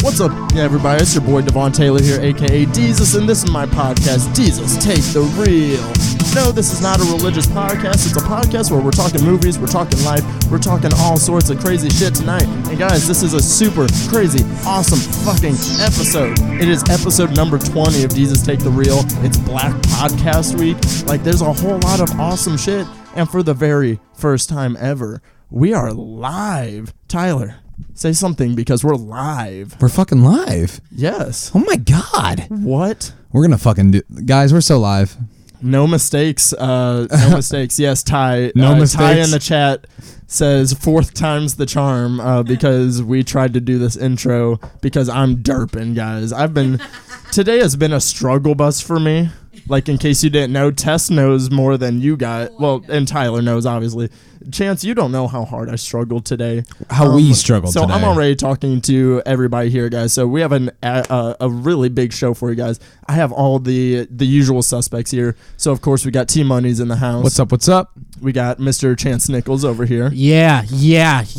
What's up, everybody? It's your boy Devon Taylor here, aka Deezus, and this is my podcast, Deezus Take the Reel. No, this is not a religious podcast. It's a podcast where we're talking movies, we're talking life, we're talking all sorts of crazy shit tonight. And guys, this is a super crazy, awesome fucking episode. It is episode number 20 of Deezus Take the Reel. It's Black Podcast Week. Like, there's a whole lot of awesome shit. And for the very first time ever, we are live. Tyler, say something because we're live. We're fucking live. Yes. Oh my god. What? We're gonna fucking do, guys. We're so live. No mistakes. No mistakes. Yes, Ty. No mistakes. Ty in the chat says fourth time's the charm because we tried to do this intro because I'm derping, guys. Today has been a struggle bus for me. Like, in case you didn't know, Tess knows more than you guys. Well, and Tyler knows, obviously. Chance, you don't know how hard I struggled today. How we struggled today. So I'm already talking to everybody here, guys. So we have a really big show for you guys. I have all the usual suspects here. So, of course, we got T-Money's in the house. What's up? What's up? We got Mr. Chance Nichols over here. Yeah. Yes.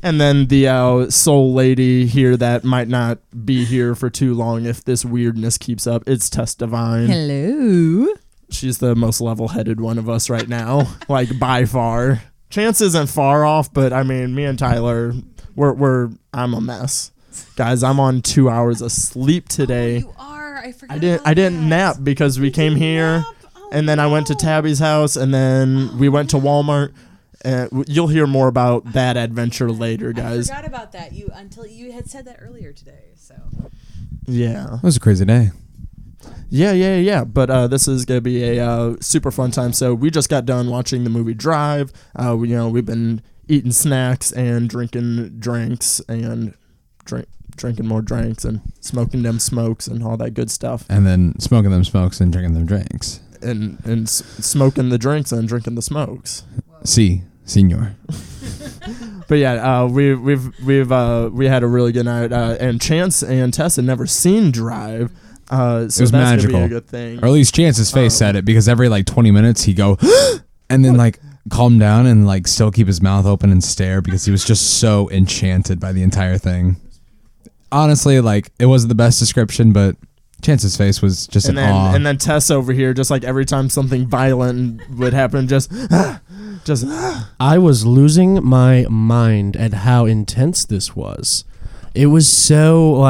And then the soul lady here that might not be here for too long if this weirdness keeps up. It's Tess Divine. Hello. She's the most level-headed one of us right now, like by far. Chance isn't far off, but I mean, me and Tyler, I'm a mess. Guys, I'm on 2 hours of sleep today. Oh, you are. I forgot. I didn't nap because we came here, and then I went to Tabby's house, and then we went to Walmart. You'll hear more about that adventure later, guys. I forgot about that until you had said that earlier today. So yeah, it was a crazy day. Yeah. But this is gonna be a super fun time. So we just got done watching the movie Drive. We've been eating snacks and drinking drinks and drinking more drinks and smoking them smokes and all that good stuff. And then smoking them smokes and drinking them drinks. And smoking the drinks and drinking the smokes. Si, senor. But yeah, we had a really good night. And Chance and Tess had never seen Drive. So it was that's magical. gonna be a good thing. Or at least Chance's face said it, because every like 20 minutes he'd go and then like calm down and like still keep his mouth open and stare because he was just so enchanted by the entire thing. Honestly, like, it wasn't the best description, but Chance's face was just awe. And then Tess over here, just like every time something violent would happen, just. I was losing my mind at how intense this was. It was so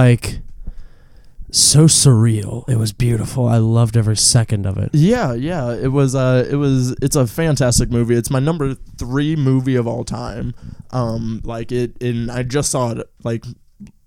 surreal. It was beautiful. I loved every second of it. Yeah. It's a fantastic movie. It's my number 3 movie of all time. And I just saw it like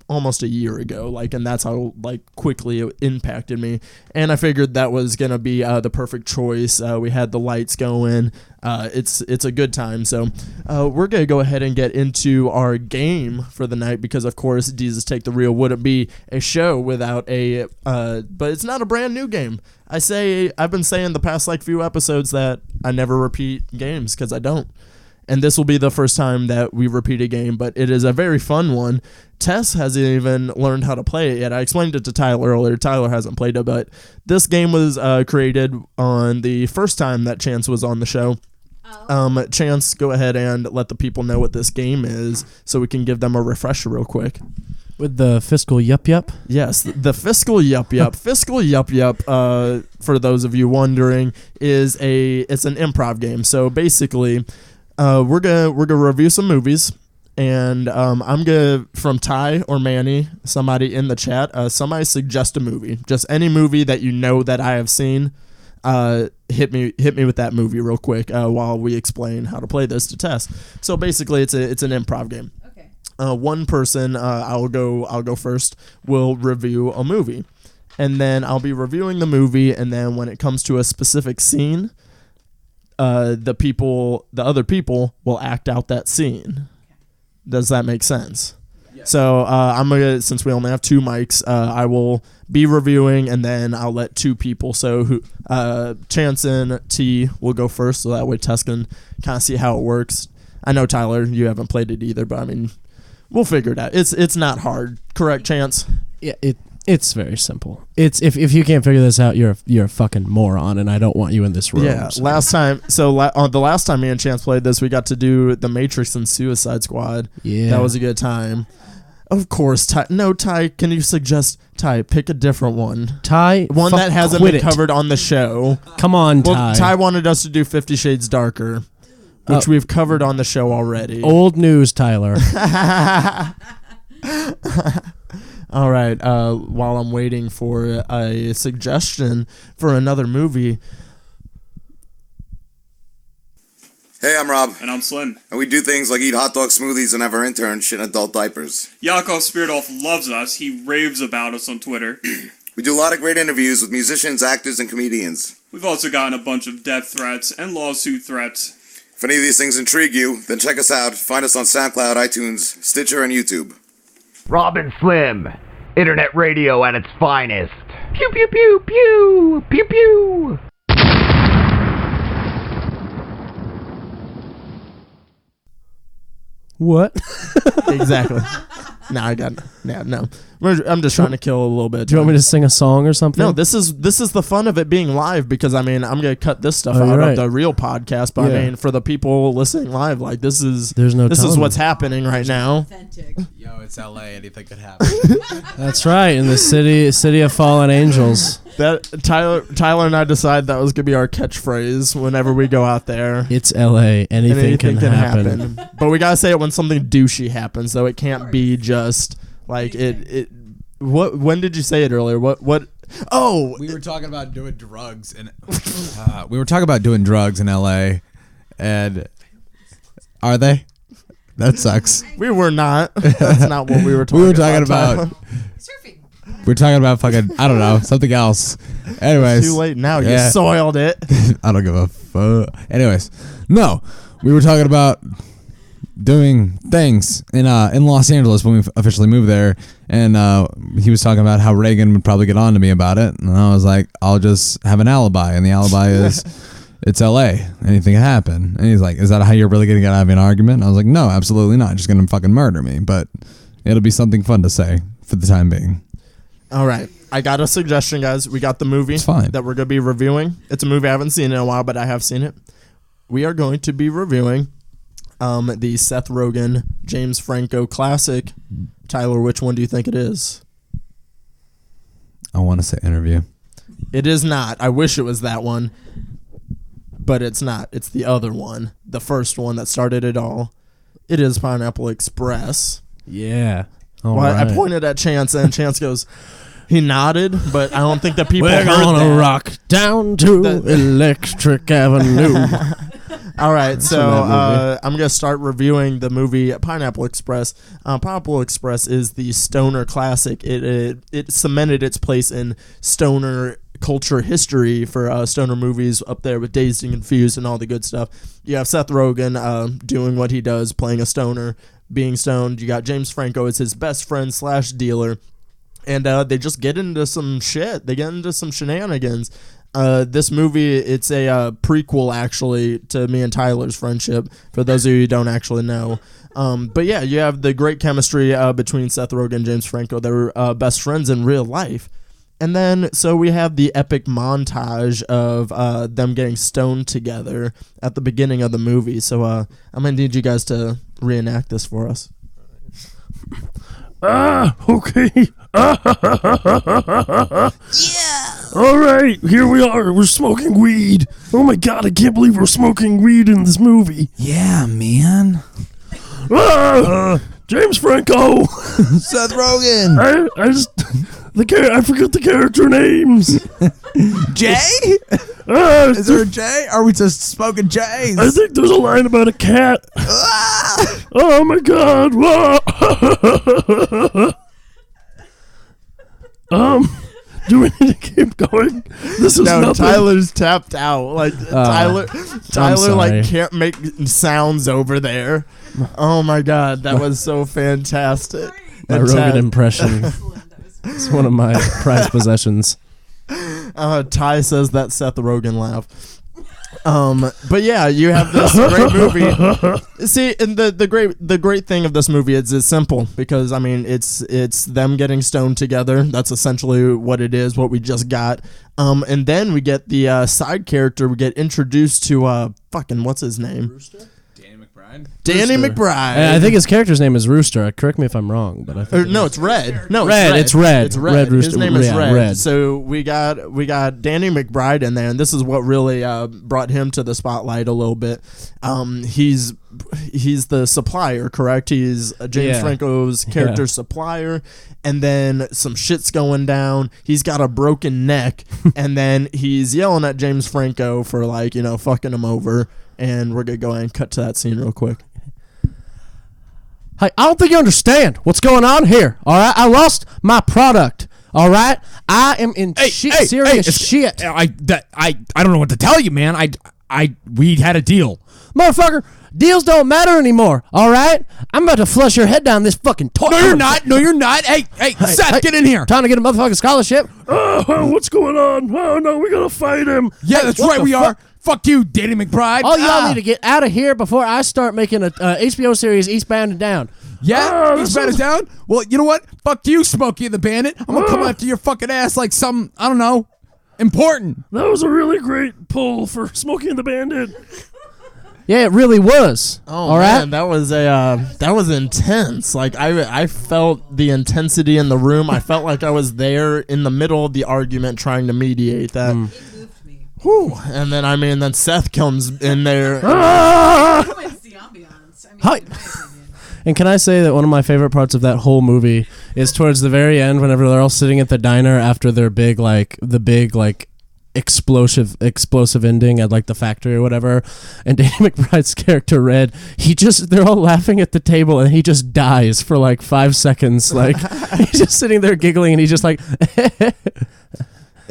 almost a year ago, and that's how quickly it impacted me. And I figured that was gonna be the perfect choice. We had the lights going. It's a good time. So we're gonna go ahead and get into our game for the night, because of course Deezus Take the Reel wouldn't be a show without a but it's not a brand new game. I've been saying the past few episodes that I never repeat games, because I don't. And this will be the first time that we repeat a game, but it is a very fun one. Tess hasn't even learned how to play it yet. I explained it to Tyler earlier. Tyler hasn't played it, but this game was created on the first time that Chance was on the show. Chance, go ahead and let the people know what this game is so we can give them a refresher real quick. With the Fiscal Yup Yup? Yes, the Fiscal Yup Yup. Fiscal Yup Yup, for those of you wondering, it's an improv game. So basically, we're gonna review some movies, and I'm gonna, from Ty or Manny, somebody in the chat, somebody suggest a movie, just any movie that you know that I have seen. Hit me with that movie real quick while we explain how to play this to Tess. So basically, it's an improv game. okay. One person, I'll go first, will review a movie, and then I'll be reviewing the movie, and then when it comes to a specific scene, the other people will act out that scene. Does that make sense? Yes. So I'm gonna, since we only have 2 mics, I will be reviewing, and then I'll let 2 people. So Chance and T will go first, so that way Tess can kind of see how it works. I know, Tyler, you haven't played it either, but I mean, we'll figure it out. It's not hard, correct, Chance? Yeah, it's very simple. It's if you can't figure this out, you're a fucking moron, and I don't want you in this room. Yeah. So. The last time me and Chance played this, we got to do The Matrix and Suicide Squad. Yeah, that was a good time. Of course, Ty. No, Ty, can you suggest, Ty, pick a different one. Ty, One that hasn't been covered on the show. Come on, Ty. Well, Ty wanted us to do 50 Shades Darker, which we've covered on the show already. Old news, Tyler. All right, while I'm waiting for a suggestion for another movie. Hey, I'm Rob. And I'm Slim. And we do things like eat hot dog smoothies and have our intern shit in adult diapers. Yakov Spiridov loves us. He raves about us on Twitter. We do a lot of great interviews with musicians, actors, and comedians. We've also gotten a bunch of death threats and lawsuit threats. If any of these things intrigue you, then check us out. Find us on SoundCloud, iTunes, Stitcher, and YouTube. Rob and Slim, internet radio at its finest. Pew pew pew pew pew pew. What? Exactly. No, I got no. I'm just trying to kill a little bit. Do you want me to sing a song or something? No, this is the fun of it being live, because I mean I'm gonna cut this stuff out of the real podcast, but I mean for the people listening live, like this is what's happening right now. Authentic. Yo, it's LA. Anything could happen. That's right, in the city of fallen angels. That Tyler and I decided that was gonna be our catchphrase whenever we go out there. It's LA. Anything can happen. But we gotta say it when something douchey happens, though. It can't be just like it. What? When did you say it earlier? What? Oh, We were talking about doing drugs in LA, and are they? That sucks. we were not. That's not what we were talking. We were talking about. Surfing. We're talking about fucking, I don't know, something else. Anyways. Too late now. Yeah. You soiled it. I don't give a fuck. Anyways, no, we were talking about doing things in Los Angeles when we officially moved there, and he was talking about how Reagan would probably get on to me about it, and I was like, I'll just have an alibi, and the alibi is it's LA, anything can happen. And he's like, is that how you're really gonna get out of an argument? And I was like, no, absolutely not. Just gonna fucking murder me, but it'll be something fun to say for the time being. All right. I got a suggestion, guys. We got the movie that we're going to be reviewing. It's a movie I haven't seen in a while, but I have seen it. We are going to be reviewing the Seth Rogen, James Franco classic. Tyler, which one do you think it is? I want to say Interview. It is not. I wish it was that one, but it's not. It's the other one, the first one that started it all. It is Pineapple Express. Yeah. Well, I pointed at Chance, and Chance goes, he nodded, but I don't think that people We're heard gonna that. rock down to Electric Avenue. All right, so I'm going to start reviewing the movie Pineapple Express. Pineapple Express is the stoner classic. It cemented its place in stoner culture history for stoner movies, up there with Dazed and Confused and all the good stuff. You have Seth Rogen doing what he does, playing a stoner, being stoned. You got James Franco as his best friend / dealer. And they just get into some shit. They get into some shenanigans. This movie, it's a prequel, actually, to me and Tyler's friendship, for those of you who don't actually know. But yeah, you have the great chemistry between Seth Rogen and James Franco. They're best friends in real life. And then, so we have the epic montage of them getting stoned together at the beginning of the movie. So I'm going to need you guys to reenact this for us. Okay. Yeah. All right, here we are. We're smoking weed. Oh my god, I can't believe we're smoking weed in this movie. Yeah, man. James Franco. Seth Rogen. I forgot the character names. Jay? Is there a Jay? Are we just smoking Jays? I think there's a line about a cat. Oh my god. Do we need to keep going? This is nothing. Tyler's tapped out. Like Tyler like can't make sounds over there. Oh my god, that was so fantastic. My Rogan impression. It's one of my prized possessions. Ty says that Seth Rogen laugh. But yeah, you have this great movie. See, and the great thing of this movie is it's simple, because I mean it's them getting stoned together. That's essentially what it is, what we just got. And then we get the side character. We get introduced to fucking what's his name? Danny Rooster. McBride. And I think his character's name is Rooster. Correct me if I'm wrong, but I think No, it's Red. No, Red, it's Red. It's Red. Red Rooster. His name is Yeah, Red. Red. So we got Danny McBride in there, and this is what really brought him to the spotlight a little bit. He's the supplier, correct? He's James Franco's character's supplier, and then some shit's going down. He's got a broken neck, and then he's yelling at James Franco for fucking him over. And we're gonna go ahead and cut to that scene real quick. Hey, I don't think you understand what's going on here. All right, I lost my product. All right, I am in serious shit. I don't know what to tell you, man. We had a deal. Motherfucker, deals don't matter anymore. All right, I'm about to flush your head down this fucking toilet. No, you're not. No, you're not. Hey, Seth, get in here. Time to get a motherfucking scholarship. Oh, what's going on? Oh no, we gotta fight him. Yeah, that's right. We are. Fuck you, Danny McBride. All y'all need to get out of here before I start making a HBO series, Eastbound and Down. Yeah, Eastbound and Down? Well, you know what? Fuck you, Smokey the Bandit. I'm going to come after your fucking ass like some, I don't know, important. That was a really great pull for Smokey and the Bandit. Yeah, it really was. Oh, all man, right? that was intense. Like I felt the intensity in the room. I felt like I was there in the middle of the argument trying to mediate that. It moved me. Whew. And then Seth comes in there. It's the ambiance. I mean, Hi. in my opinion. And can I say that one of my favorite parts of that whole movie is towards the very end, whenever they're all sitting at the diner after their big explosive ending at like the factory or whatever, and Danny McBride's character Red, they're all laughing at the table and he just dies for like 5 seconds. Like he's just sitting there giggling and he's just like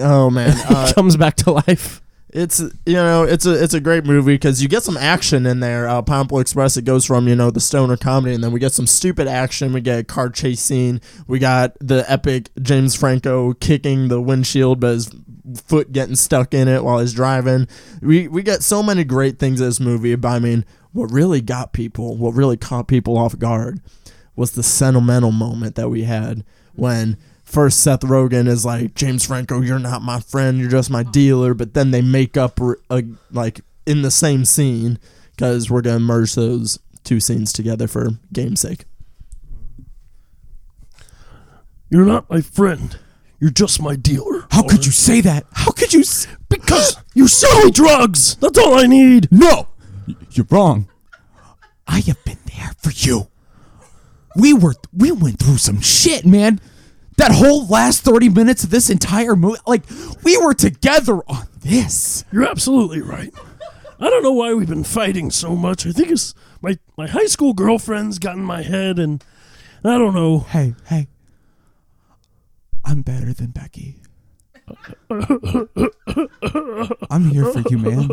Oh man, he comes back to life. It's a great movie because you get some action in there. Pineapple Express, it goes from the stoner comedy, and then we get some stupid action. We get a car chase scene. We got the epic James Franco kicking the windshield, but his foot getting stuck in it while he's driving. We get so many great things in this movie. But I mean, what really caught people off guard was the sentimental moment that we had when first Seth Rogen is like, James Franco, you're not my friend, you're just my dealer, but then they make up like in the same scene because we're going to merge those two scenes together for game's sake. You're not my friend. You're just my dealer. How could you say that? How could you? Because you sell me drugs. That's all I need. No, you're wrong. I have been there for you. We went through some shit, man. That whole last 30 minutes of this entire movie, like, we were together on this. You're absolutely right. I don't know why we've been fighting so much. I think it's my high school girlfriend's got in my head, and I don't know. Hey. I'm better than Becky. I'm here for you, man.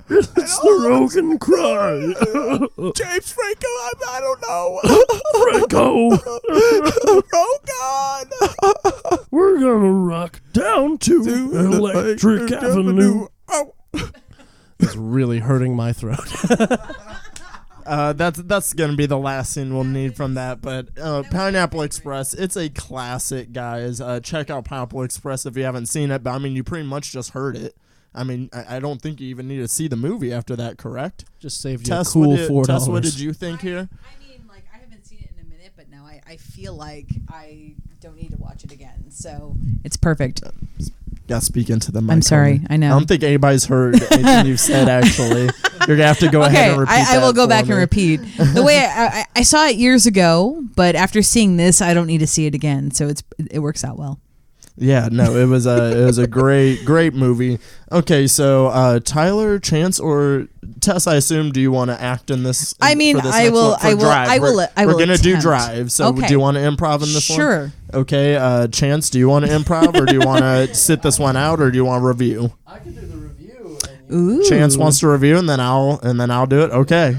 It's the Rogan cry. James Franco, I don't know. Franco. Rogan. We're gonna rock down to Electric Avenue. Oh. It's really hurting my throat. That's gonna be the last scene we'll need from that. But Pineapple Express, it's a classic, guys. Check out Pineapple Express if you haven't seen it. But I mean, you pretty much just heard it. I mean, I don't think you even need to see the movie after that, correct? Just saved you Tess, a cool $4. Tess, what did you think here? I mean, like, I haven't seen it in a minute, but now I feel like I don't need to watch it again. So it's perfect. Yeah, speak into the mic. I'm sorry. I know. I don't think anybody's heard anything you've said, actually. You're going to have to go ahead and repeat I will that go for back me. and repeat. The way I saw it years ago, but after seeing this, I don't need to see it again. So it works out well. Yeah, no, it was a great movie. Okay, so Tyler, Chance, or Tess, I assume, do you want to act in this? I mean, for this I next will- one? For I will- Drive. I will- I will We're gonna do attempt. Drive. So Okay. do you want to improv in this one? Sure. Okay, Chance, do you want to improv, or do you want to sit this one out, or do you want to review? I can do the review. Ooh. Chance wants to review, and then I'll do it. Okay.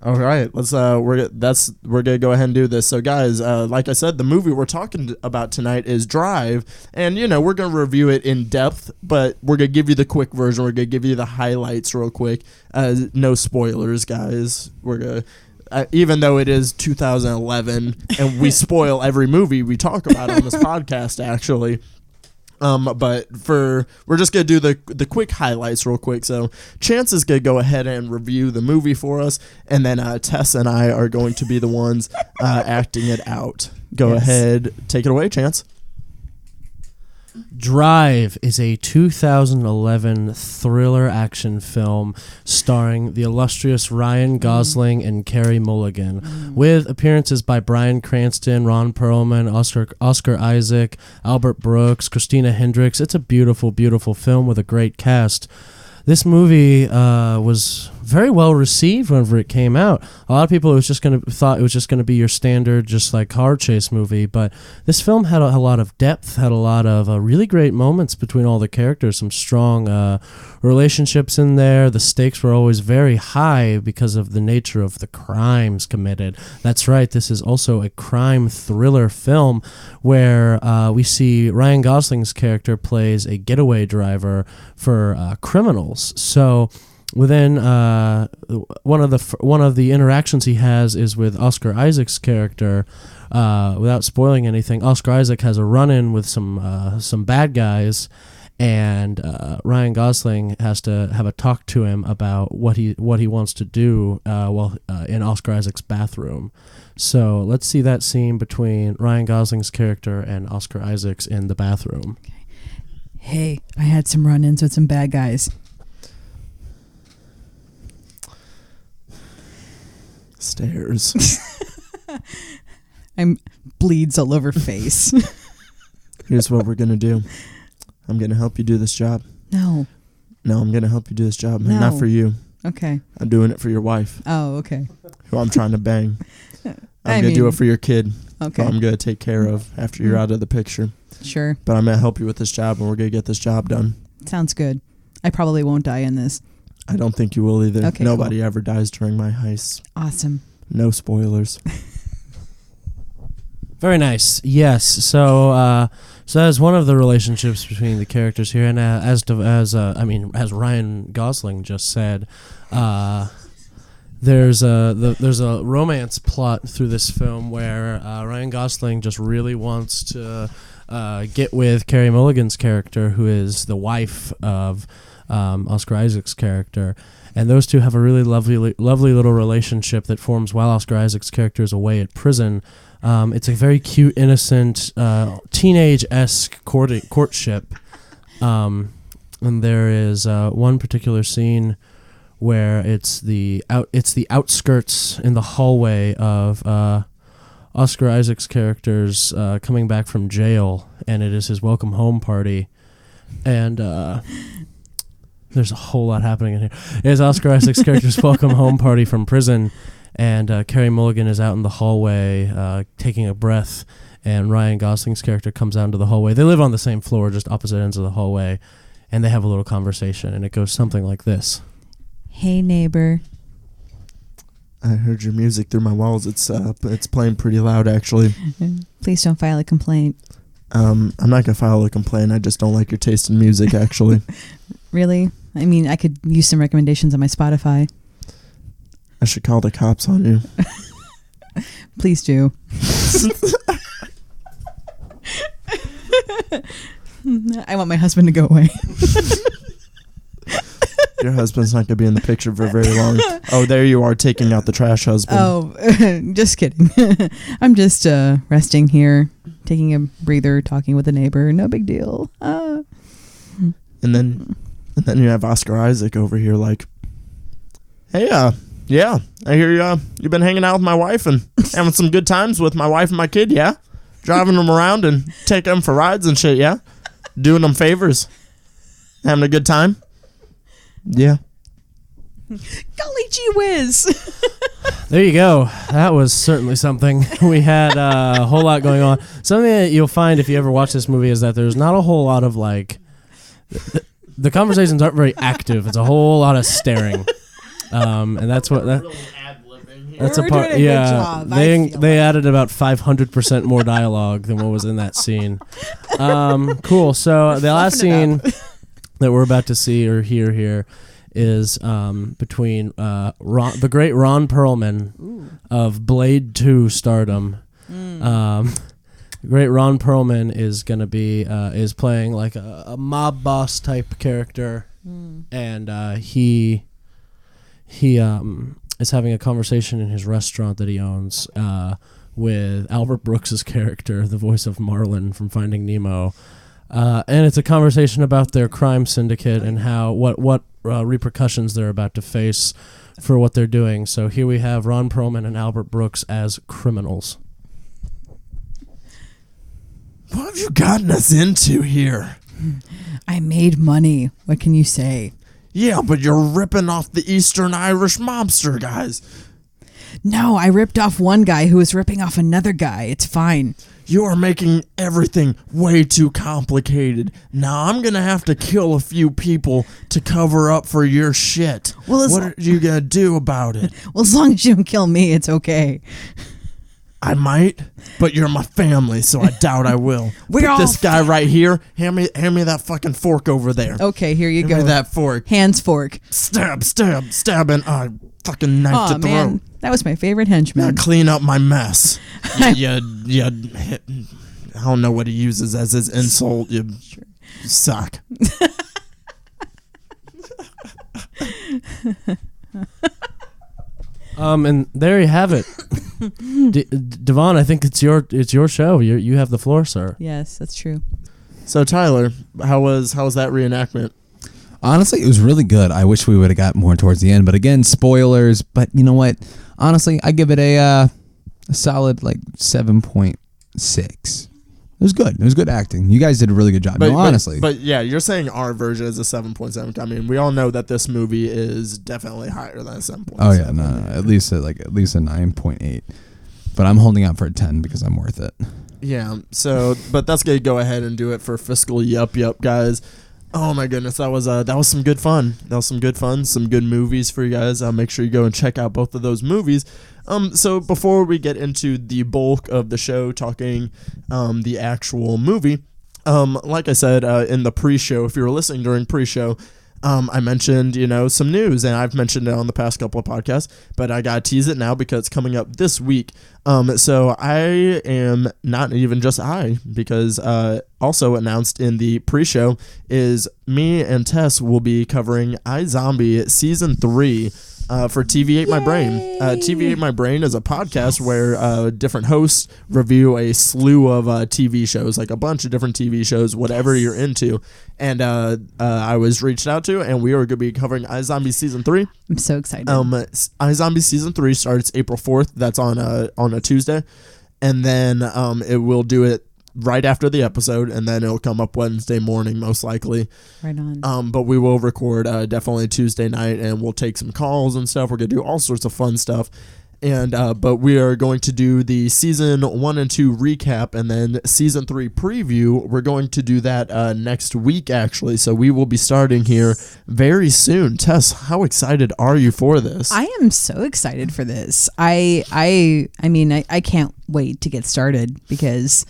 All right, let's we're gonna go ahead and do this. So guys, like I said, the movie we're talking about tonight is Drive, and we're gonna review it in depth, but we're gonna give you the quick version. We're gonna give you the highlights real quick. No spoilers, guys. We're gonna even though it is 2011 and we spoil every movie we talk about on this podcast, actually. But we're just gonna do the quick highlights real quick. So Chance is gonna go ahead and review the movie for us, and then Tess and I are going to be the ones acting it out. Go ahead, take it away, Chance. Drive is a 2011 thriller action film starring the illustrious Ryan Gosling and Carey Mulligan, with appearances by Bryan Cranston, Ron Perlman, Oscar Isaac, Albert Brooks, Christina Hendricks. It's a beautiful, beautiful film with a great cast. This movie was very well received whenever it came out. A lot of people thought it was just gonna be your standard, just like car chase movie. But this film had a lot of depth, had a lot of really great moments between all the characters. Some strong relationships in there. The stakes were always very high because of the nature of the crimes committed. That's right. This is also a crime thriller film where we see Ryan Gosling's character plays a getaway driver for criminals. So within one of the interactions he has is with Oscar Isaac's character. Without spoiling anything, Oscar Isaac has a run-in with some bad guys, and Ryan Gosling has to have a talk to him about what he wants to do while in Oscar Isaac's bathroom. So let's see that scene between Ryan Gosling's character and Oscar Isaac's in the bathroom. Okay. Hey, I had some run-ins with some bad guys. Stairs. I'm bleeds all over face. Here's what we're gonna do. I'm gonna help you do this job. No, I'm gonna help you do this job. No. Not for you. Okay. I'm doing it for your wife, Oh, okay. who I'm trying to bang. I I'm gonna do mean, it for your kid, Okay. who I'm gonna take care of after you're out of the picture. Sure. But I'm gonna help you with this job, and we're gonna get this job done. Sounds good. I probably won't die in this. I don't think you will either. Okay, Nobody ever dies during my heists. Awesome. No spoilers. Very nice. Yes. So that is one of the relationships between the characters here, and as Ryan Gosling just said, there's a romance plot through this film where Ryan Gosling just really wants to get with Carey Mulligan's character, who is the wife of Oscar Isaac's character. And those two have a really lovely little relationship that forms while Oscar Isaac's character is away at prison. It's a very cute, innocent, teenage-esque courtship. And there is one particular scene where it's the outskirts in the hallway of Oscar Isaac's character's coming back from jail, and it is his welcome home party. And there's a whole lot happening in here. It's Oscar Isaac's character's welcome home party from prison, and Carey Mulligan is out in the hallway taking a breath, and Ryan Gosling's character comes out into the hallway. They live on the same floor, just opposite ends of the hallway, and they have a little conversation, and it goes something like this. Hey, neighbor. I heard your music through my walls. It's playing pretty loud, actually. Please don't file a complaint. I'm not gonna file a complaint. I just don't like your taste in music, actually. Really? I mean, I could use some recommendations on my Spotify. I should call the cops on you. Please do. I want my husband to go away. Your husband's not gonna be in the picture for very long. Oh, there you are, taking out the trash husband. Oh, just kidding. I'm just resting here, taking a breather, talking with a neighbor. No big deal. And then you have Oscar Isaac over here like, hey, yeah, I hear you've been hanging out with my wife and having some good times with my wife and my kid, yeah? Driving them around and taking them for rides and shit, yeah? Doing them favors. Having a good time? Yeah. Golly gee whiz. There you go. That was certainly something. We had a whole lot going on. Something that you'll find if you ever watch this movie is that there's not a whole lot of like... The conversations aren't very active. It's a whole lot of staring. And that's what... That's a part. Doing a good job, they added about 500% more dialogue than what was in that scene. Cool. So the last scene that we're about to see or hear here is between the great Ron Perlman of Blade 2 stardom. Great Ron Perlman is gonna be is playing like a mob boss type character, and he is having a conversation in his restaurant that he owns with Albert Brooks's character, the voice of Marlin from Finding Nemo, and it's a conversation about their crime syndicate and how what repercussions they're about to face for what they're doing. So here we have Ron Perlman and Albert Brooks as criminals. What have you gotten us into here? I made money. What can you say? Yeah, but you're ripping off the Eastern Irish mobster guys. No, I ripped off one guy who was ripping off another guy. It's fine. You are making everything way too complicated. Now I'm going to have to kill a few people to cover up for your shit. Well, what are you going to do about it? Well, as long as you don't kill me, it's okay. I might, but you're my family, so I doubt I will. We're all this guy right here. Hand me that fucking fork over there. Okay, here you Hand go. me that fork. Hands fork. Stab, and I fucking knifed at the man, throat. that was my favorite henchman. Clean up my mess. I don't know what he uses as his insult. You suck. And there you have it. Devon, I think it's your show. You have the floor, sir. Yes, that's true. So Tyler, how was that reenactment? Honestly, it was really good. I wish we would have got more towards the end, but again, spoilers. But you know what? Honestly, I give it a solid 7.6. It was good. It was good acting. You guys did a really good job. Honestly. But yeah, you're saying our version is a 7.7. I mean, we all know that this movie is definitely higher than a 7.7. Oh yeah, no, at least a 9.8. But I'm holding out for a 10 because I'm worth it. Yeah. So, but that's gonna go ahead and do it for Fiscal Yup Yup, guys. Oh my goodness, that was some good fun. Some good movies for you guys. Make sure you go and check out both of those movies. So before we get into the bulk of the show, talking the actual movie, like I said in the pre-show, if you were listening during pre-show, I mentioned, some news, and I've mentioned it on the past couple of podcasts, but I gotta tease it now because it's coming up this week. So I am not even just because also announced in the pre-show is me and Tess will be covering iZombie Season 3 for TV8 My Brain. TV8 My Brain is a podcast where different hosts review a slew of TV shows, like a bunch of different TV shows, whatever you're into. And I was reached out to, and we are going to be covering iZombie Season 3. I'm so excited. iZombie Season 3 starts April 4th. That's on a Tuesday. And then it will do it right after the episode, and then it'll come up Wednesday morning, most likely. Right on. But we will record definitely Tuesday night, and we'll take some calls and stuff. We're going to do all sorts of fun stuff. And but we are going to do the season 1 and 2 recap, and then season 3 preview. We're going to do that next week, actually. So we will be starting here very soon. Tess, how excited are you for this? I am so excited for this. I mean, I can't wait to get started because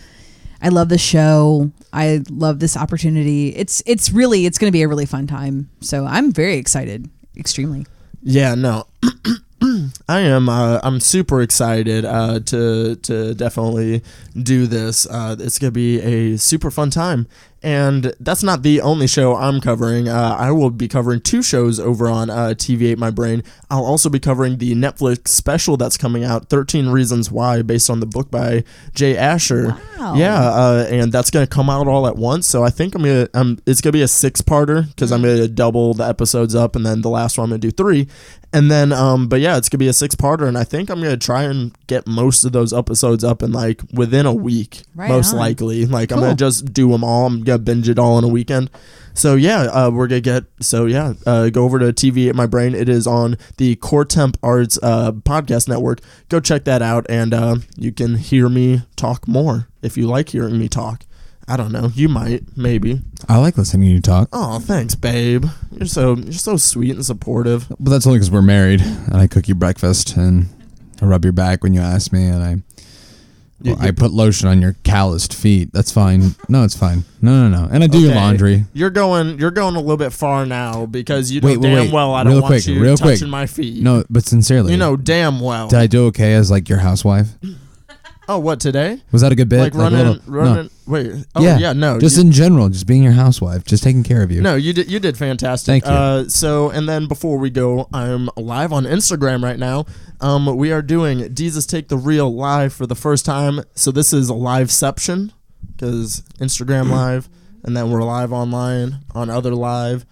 I love the show. I love this opportunity. It's going to be a really fun time. So I'm very excited, extremely. Yeah, no. I am. I'm super excited to definitely do this. It's gonna be a super fun time, and that's not the only show I'm covering. I will be covering 2 shows over on TV8 My Brain. I'll also be covering the Netflix special that's coming out, 13 Reasons Why, based on the book by Jay Asher. Wow. Yeah, and that's gonna come out all at once. So I think it's gonna be a 6-parter because I'm gonna double the episodes up, and then the last one I'm gonna do 3. And then, but yeah, it's going to be a 6-parter, and I think I'm going to try and get most of those episodes up in, within a week, most likely. I'm going to just do them all. I'm going to binge it all in a weekend. So, yeah, we're going to go over to TV at My Brain. It is on the Core Temp Arts podcast network. Go check that out, and you can hear me talk more if you like hearing me talk. I don't know. You might, maybe. I like listening to you talk. Oh, thanks, babe. You're so sweet and supportive. But that's only because we're married, and I cook you breakfast, and I rub your back when you ask me, and I put lotion on your calloused feet. That's fine. No, it's fine. No. And I do your laundry. You're going a little bit far now because you know damn well I don't want you touching my feet. No, but sincerely. You know damn well. Did I do okay as your housewife? Oh, what, today? Was that a good bit? Like running, a little, running. No. Wait. Oh, yeah. No. Just in general, just being your housewife, just taking care of you. No, you did fantastic. Thank you. So, and then before we go, I'm live on Instagram right now. We are doing Deezus Take the Reel live for the first time. So this is a liveception because Instagram live, and then we're live online on other live.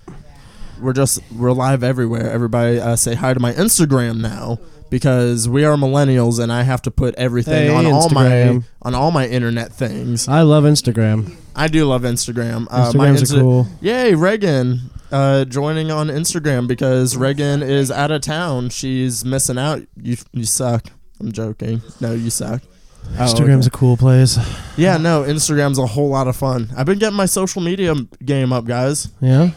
We're live everywhere. Everybody say hi to my Instagram now, because we are millennials and I have to put everything on all my internet things. I love Instagram. I do love Instagram. Instagrams are cool. Yay, Reagan joining on Instagram because Reagan is out of town. She's missing out. You suck. I'm joking. No, you suck. Instagram's a cool place. Yeah, no, Instagram's a whole lot of fun. I've been getting my social media game up, guys. Yeah.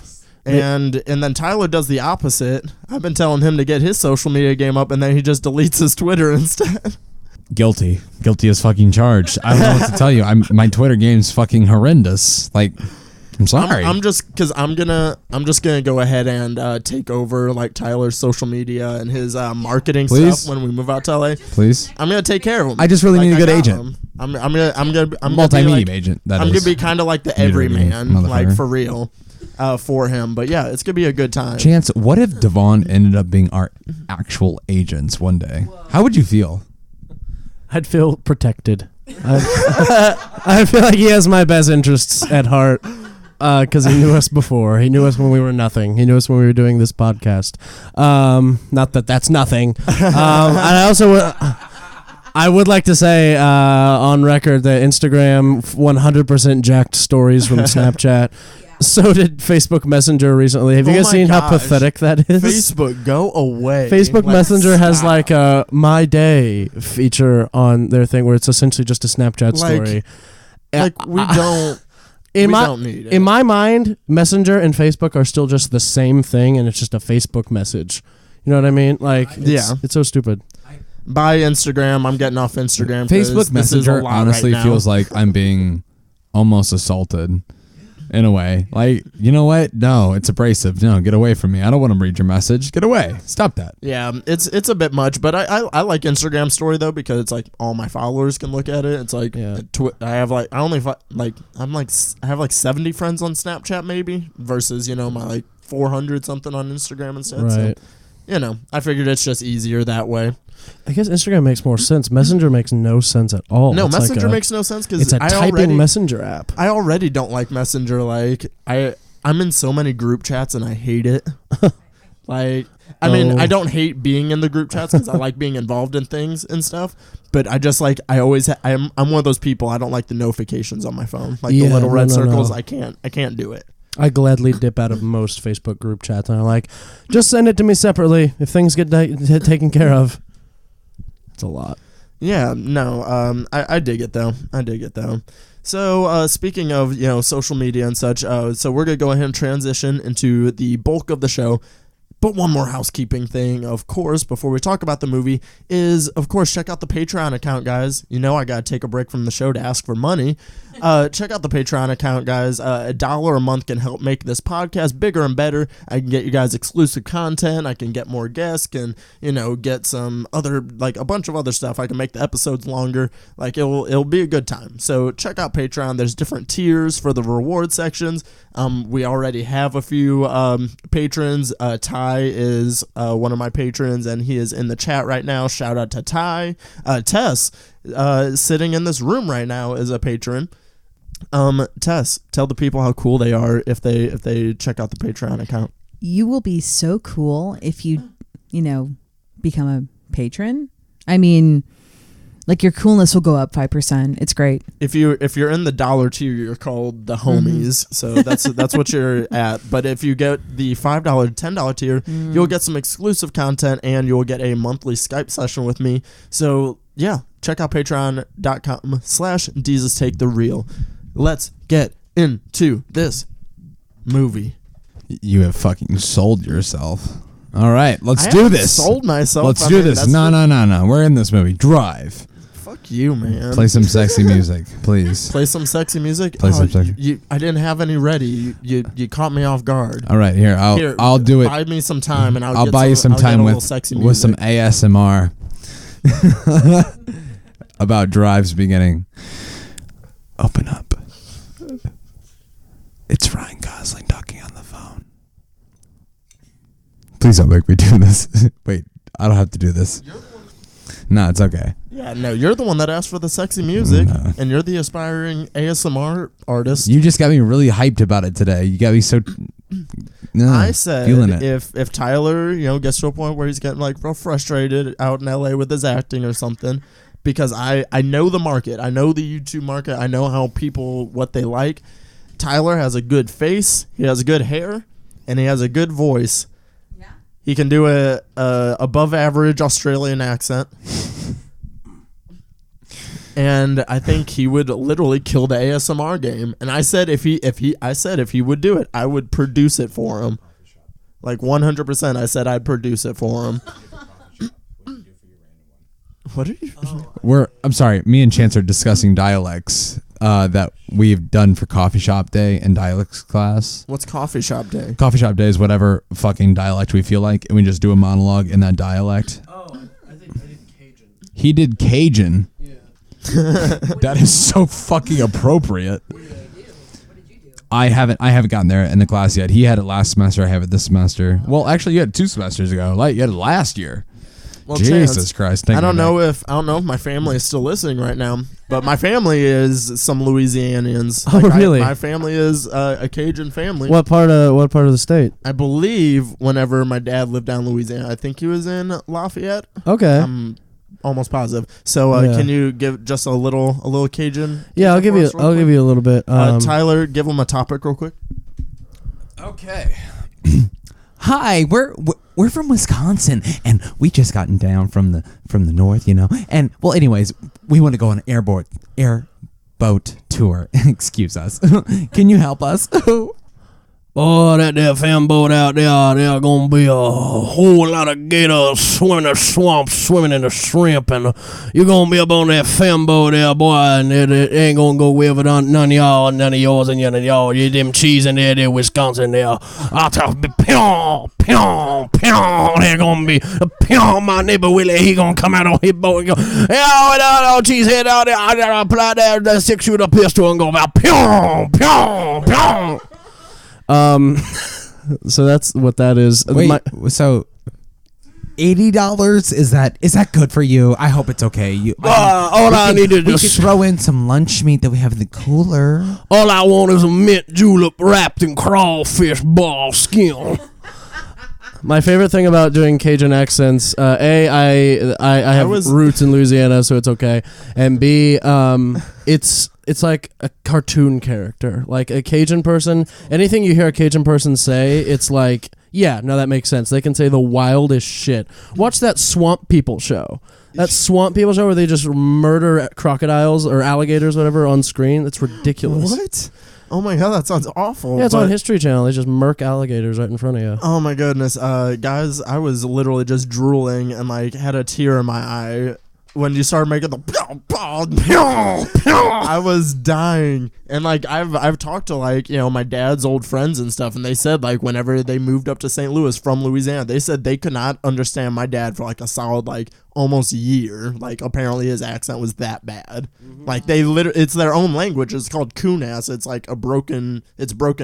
And then Tyler does the opposite. I've been telling him to get his social media game up, and then he just deletes his Twitter instead. Guilty as fucking charged. I don't know what to tell you. My Twitter game's fucking horrendous. Like, I'm sorry. I'm just gonna go ahead and take over like Tyler's social media and his marketing stuff when we move out to LA. Please. I'm gonna take care of him. I just really need a good agent. I'm multimedia agent. I'm gonna be kind of like the everyman, like for real. For him, but yeah, it's gonna be a good time. Chance, what if Devon ended up being our actual agents one day? How would you feel? I'd feel protected. I feel like he has my best interests at heart because he knew us before. He knew us when we were nothing. He knew us when we were doing this podcast. Not that that's nothing. And I also I would like to say on record that Instagram 100% jacked stories from Snapchat. So did Facebook Messenger recently. Have you guys seen how pathetic that is? Facebook, go away. Facebook Messenger has like a My Day feature on their thing where it's essentially just a Snapchat story. We don't need it. In my mind, Messenger and Facebook are still just the same thing, and it's just a Facebook message. You know what I mean? Like, it's so stupid. Bye, Instagram. I'm getting off Instagram. Facebook Messenger honestly feels like I'm being almost assaulted. In a way. Like, you know what? No, it's abrasive. No, get away from me. I don't want to read your message. Get away. Stop that. Yeah, it's a bit much, but I like Instagram story though, because it's like all my followers can look at it. It's like I have like I have like 70 friends on Snapchat maybe versus, my like 400 something on Instagram instead. Right. So, I figured it's just easier that way. I guess Instagram makes more sense. Messenger makes no sense at all. No, Messenger makes no sense because it's a typing messenger app. I already don't like Messenger. Like I'm in so many group chats and I hate it. I don't hate being in the group chats because I like being involved in things and stuff. But I just like I'm one of those people. I don't like the notifications on my phone, like the little red circles. No. I can't do it. I gladly dip out of most Facebook group chats and I'm like, just send it to me separately if things get taken care of. It's a lot. Yeah, no, I dig it though. So speaking of social media and such, so we're gonna go ahead and transition into the bulk of the show. But one more housekeeping thing, of course, before we talk about the movie is, of course, check out the Patreon account, guys. I got to take a break from the show to ask for money. Check out the Patreon account, guys. $1 a month can help make this podcast bigger and better. I can get you guys exclusive content. I can get more guests, can, get some other, like a bunch of other stuff. I can make the episodes longer. Like it'll be a good time. So check out Patreon. There's different tiers for the reward sections. We already have a few patrons. Ty is one of my patrons, and he is in the chat right now. Shout out to Ty. Tess, sitting in this room right now, is a patron. Tess, tell the people how cool they are if they check out the Patreon account. You will be so cool if you become a patron. I mean, like your coolness will go up 5%. It's great. If you're in the $1 tier, you're called the homies. Mm-hmm. So that's what you're at. But if you get the $5, $10 tier, you'll get some exclusive content and you'll get a monthly Skype session with me. So yeah, check out patreon.com/Deezus Take the Reel. Let's get into this movie. You have fucking sold yourself. All right, let's do this. Sold myself. Let's do this. No. We're in this movie. Drive. Fuck you, man. Play some sexy music, please. Play some sexy music. Play some sexy. I didn't have any ready. You caught me off guard. All right, here I'll do it. Buy me some time, and I'll buy you some time with some ASMR. about Drive's beginning. Open up. It's Ryan Gosling talking on the phone. Please don't make me do this. Wait, I don't have to do this. No, it's okay. Yeah, no, you're the one that asked for the sexy music, and you're the aspiring ASMR artist. You just got me really hyped about it today. You got me so... I said feeling it. if Tyler, gets to a point where he's getting like real frustrated out in LA with his acting or something, because I know the market. I know the YouTube market. I know how people, what they like. Tyler has a good face. He has good hair, and he has a good voice. Yeah. He can do a above average Australian accent. And I think he would literally kill the ASMR game. And I said if he would do it, I would produce it for him. Like 100%. I said I'd produce it for him. What are you? I'm sorry. Me and Chance are discussing dialects that we've done for coffee shop day and dialects class. What's coffee shop day? Coffee shop day is whatever fucking dialect we feel like, and we just do a monologue in that dialect. Oh, I did Cajun. He did Cajun. Yeah. That is so fucking appropriate. I haven't gotten there in the class yet. He had it last semester. I have it this semester. Well, actually, you had 2 semesters ago. Like you had it last year. Well, Jesus Chance, Christ! I don't know if my family is still listening right now, but my family is some Louisianians. Oh, really? My family is a Cajun family. What part of the state? I believe whenever my dad lived down in Louisiana, I think he was in Lafayette. Okay. I'm almost positive. So can you give just a little Cajun? Yeah, I'll give you a little bit. Tyler, give them a topic real quick. Okay. Hi, we're from Wisconsin, and we just gotten down from the north, And well, anyways, we want to go on an airboat tour. Excuse us. Can you help us? Oh, that there fan boat out there gonna be a whole lot of gators swimming in the swamp, swimming in the shrimp, and you're gonna be up on that fan boat there, boy, and it ain't gonna go with none of y'all, none of yours, and none of y'all. You them cheese in there, Wisconsin there. I'll tell you, pew, pew, pew. They're gonna be pew. My neighbor Willie, he gonna come out on his boat and go, no, cheesehead out there. I apply that 6-shooter pistol and go about pew, pew, pew. So that's what that is. Wait, so $80 is that good for you? I hope it's okay. I need to just throw in some lunch meat that we have in the cooler. All I want is a mint julep wrapped in crawfish ball skin. My favorite thing about doing Cajun accents, I have roots in Louisiana, so it's okay, and B, it's like a cartoon character, like a Cajun person. Anything you hear a Cajun person say, it's like, yeah, no, that makes sense. They can say the wildest shit. Watch that Swamp People show. That Swamp People show where they just murder crocodiles or alligators, whatever, on screen. That's ridiculous. What? Oh my god, that sounds awful. Yeah, it's on History Channel. They just murk alligators right in front of you. Oh my goodness, guys, I was literally just drooling and like had a tear in my eye when you started making the I was dying. And like I've talked to like, my dad's old friends and stuff, and they said like whenever they moved up to St. Louis from Louisiana, they said they could not understand my dad for like a solid like almost a year. Like apparently his accent was that bad. Mm-hmm. Like they it's their own language. It's called Kunas. It's like broken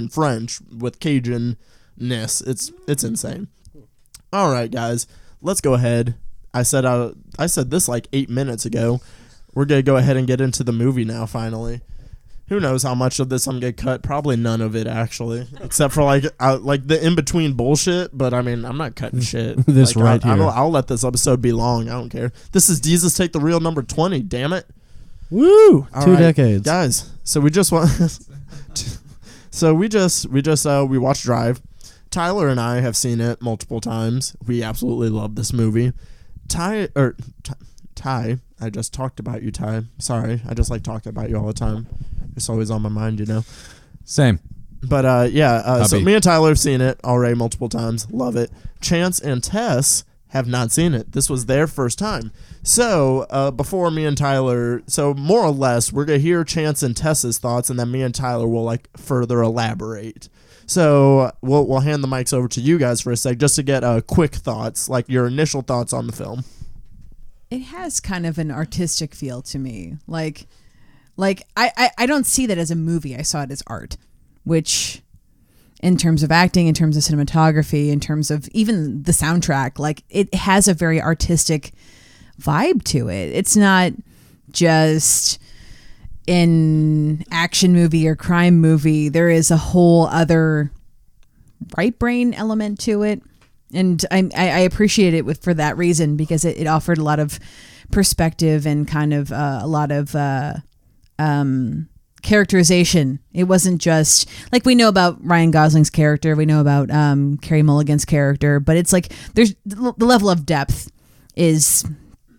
French with Cajun-ness. It's insane. All right, guys, let's go ahead. I said this like 8 minutes ago. We're going to go ahead and get into the movie now, finally. Who knows how much of this I'm going to cut? Probably none of it, actually. Except for like the in-between bullshit. But, I mean, I'm not cutting shit. This like, here. I'll let this episode be long. I don't care. This is Deezus Take the Reel number 20, damn it. Woo! All 2 right, decades. Guys, so we just want... we watched Drive. Tyler and I have seen it multiple times. We absolutely love this movie. Ty, I just talked about you, Ty. Sorry, I just like talking about you all the time. It's always on my mind, Same. But so me and Tyler have seen it already multiple times. Love it. Chance and Tess have not seen it. This was their first time. So before me and Tyler, so more or less, we're gonna hear Chance and Tess's thoughts, and then me and Tyler will like further elaborate. So we'll hand the mics over to you guys for a sec, just to get quick thoughts, like your initial thoughts on the film. It has kind of an artistic feel to me. Like I don't see that as a movie. I saw it as art, which in terms of acting, in terms of cinematography, in terms of even the soundtrack, like it has a very artistic vibe to it. It's not just an action movie or crime movie. There is a whole other right brain element to it. And I appreciate it for that reason, because it offered a lot of perspective and kind of a lot of characterization. It wasn't just like we know about Ryan Gosling's character, we know about Carey Mulligan's character, but it's like there's the level of depth is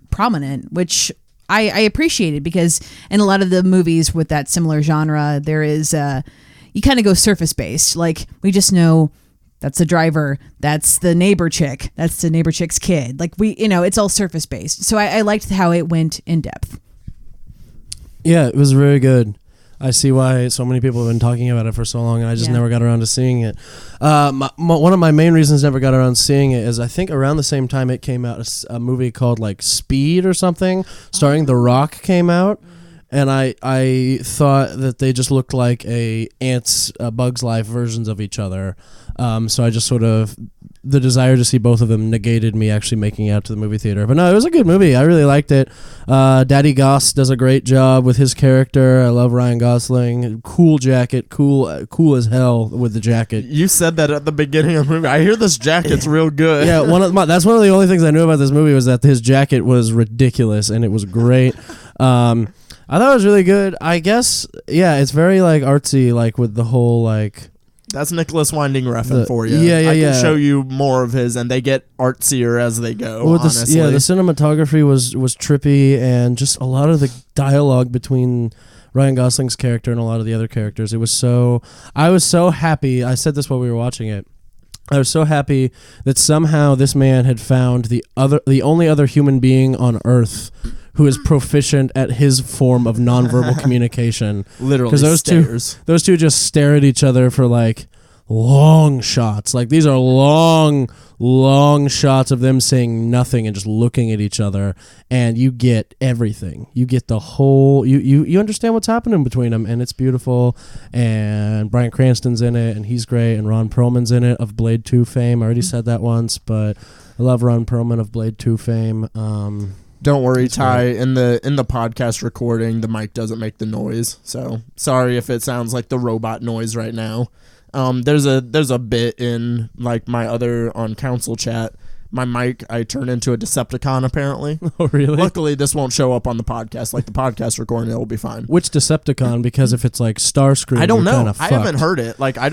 prominent, which I appreciated, because in a lot of the movies with that similar genre, there is you kind of go surface based. Like we just know that's the driver, that's the neighbor chick, that's the neighbor chick's kid. Like it's all surface based. So I liked how it went in depth. Yeah, it was very good. I see why so many people have been talking about it for so long, and I just never got around to seeing it. One of my main reasons never got around to seeing it is I think around the same time it came out, a movie called like Speed or something, starring The Rock came out, and I thought that they just looked like Bugs Life versions of each other. So I just sort of, the desire to see both of them negated me actually making it out to the movie theater. But no, it was a good movie. I really liked it. Daddy Goss does a great job with his character. I love Ryan Gosling. Cool jacket. Cool as hell with the jacket. You said that at the beginning of the movie. I hear this jacket's real good. Yeah, that's one of the only things I knew about this movie was that his jacket was ridiculous, and it was great. I thought it was really good. I guess, yeah, it's very like artsy, like with the whole like... That's Nicholas Winding Refn for you. Yeah, I can show you more of his, and they get artsier as they go, honestly. The cinematography was trippy, and just a lot of the dialogue between Ryan Gosling's character and a lot of the other characters. I was so happy. I said this while we were watching it. I was so happy that somehow this man had found the only other human being on Earth who is proficient at his form of nonverbal communication. Literally, because those two just stare at each other for like long shots. Like these are long shots of them saying nothing and just looking at each other, and you get everything. You get the whole. You understand what's happening between them, and it's beautiful. And Bryan Cranston's in it, and he's great. And Ron Perlman's in it of Blade 2 fame. I already said that once, but I love Ron Perlman of Blade 2 fame. Don't worry, Ty. In the podcast recording, the mic doesn't make the noise. So sorry if it sounds like the robot noise right now. There's a bit in like my other on council chat. My mic, I turn into a Decepticon apparently. Oh really? Luckily, this won't show up on the podcast. Like the podcast recording, it will be fine. Which Decepticon? Because if it's like Starscream, I don't know. Kinda I haven't heard it. Like I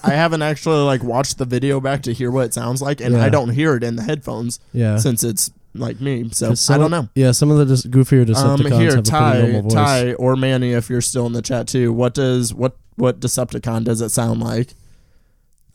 haven't actually like watched the video back to hear what it sounds like, and I don't hear it in the headphones. Yeah. Since it's like me, so I don't know. Yeah, some of the goofier Decepticons here, have a pretty normal voice. Ty or Manny, if you're still in the chat too, what Decepticon does it sound like?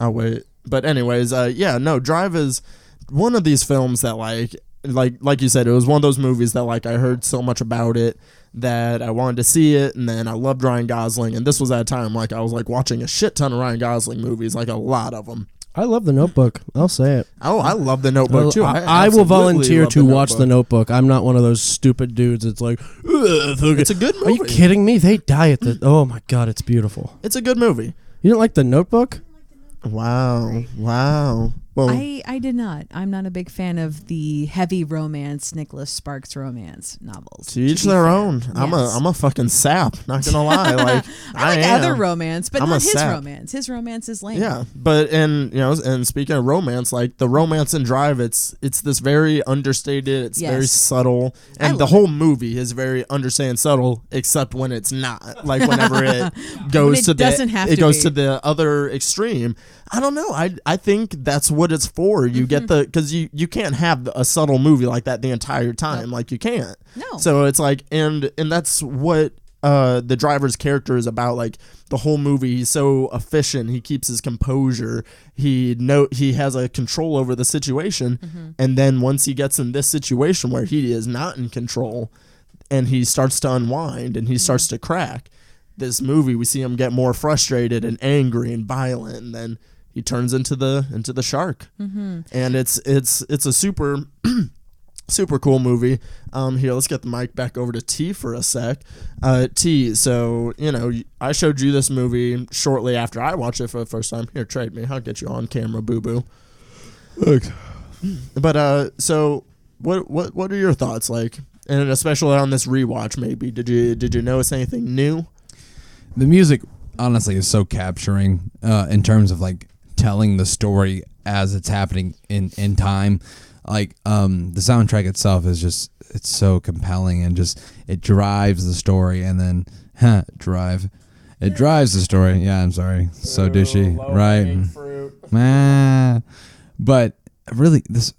Oh wait, but anyways, Drive is one of these films that like you said, it was one of those movies that like I heard so much about it that I wanted to see it, and then I loved Ryan Gosling, and this was at a time like I was like watching a shit ton of Ryan Gosling movies, like a lot of them. I love The Notebook. I'll say it. Oh, I love The Notebook too. I will volunteer to watch The Notebook. I'm not one of those stupid dudes that's like, it's a good movie. Are you kidding me? They die at the... Oh my God, it's beautiful. It's a good movie. You didn't like The Notebook? Wow. Well, I did not. I'm not a big fan of the heavy romance, Nicholas Sparks romance novels. To each their own. Yes. I'm a fucking sap. Not gonna lie. Like I like other romance, but I'm not a his sap. romance. His romance is lame. Yeah, but and speaking of romance, like the romance in Drive, it's this very understated. It's very subtle, and the whole movie is very understated and subtle, except when it's not. Like whenever it goes to the other extreme. I don't know. I think that's what it's for. You get because you can't have a subtle movie like that the entire time. Like you can't. No. So it's like and that's what the driver's character is about. Like the whole movie, he's so efficient. He keeps his composure. He has a control over the situation. And then once he gets in this situation where he is not in control, and he starts to unwind and he starts to crack. This movie, we see him get more frustrated and angry and violent, and then he turns into the shark. And it's a super Super cool movie. Here, let's get the mic back over to T for a sec. T, so, I showed you this movie shortly after I watched it for the first time. Here, trade me. I'll get you on camera, boo-boo. Look. But, so, what are your thoughts, like, and especially on this rewatch, maybe? Did you notice anything new? The music, honestly, is so capturing in terms of, like, telling the story as it's happening in time. Like, the soundtrack itself is just, it's so compelling and just, it drives the story and then, it drives the story. Yeah, I'm sorry. So dishy, right? But really, this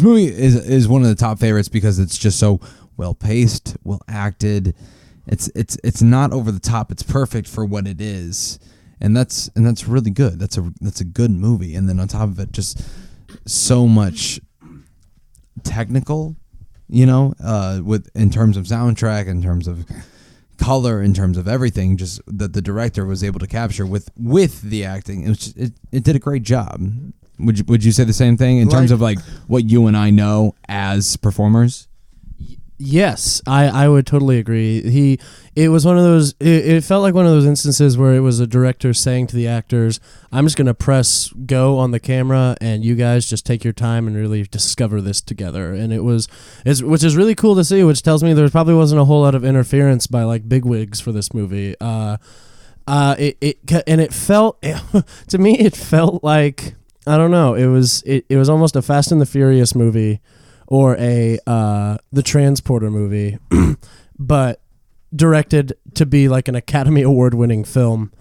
movie is one of the top favorites because it's just so well paced, well acted. It's not over the top. It's perfect for what it is. And that's really good. That's a good movie. And then on top of it, just so much technical, with in terms of soundtrack, in terms of color, in terms of everything, just that the director was able to capture with the acting. It did a great job. Would you say the same thing in terms of like what you and I know as performers? Yes, I would totally agree. It was one of those. It felt like one of those instances where it was a director saying to the actors, "I'm just gonna press go on the camera, and you guys just take your time and really discover this together." And which is really cool to see. Which tells me there probably wasn't a whole lot of interference by like bigwigs for this movie. It felt to me, it felt like, I don't know. It was almost a Fast and the Furious movie. Or the Transporter movie, but directed to be like an Academy Award-winning film.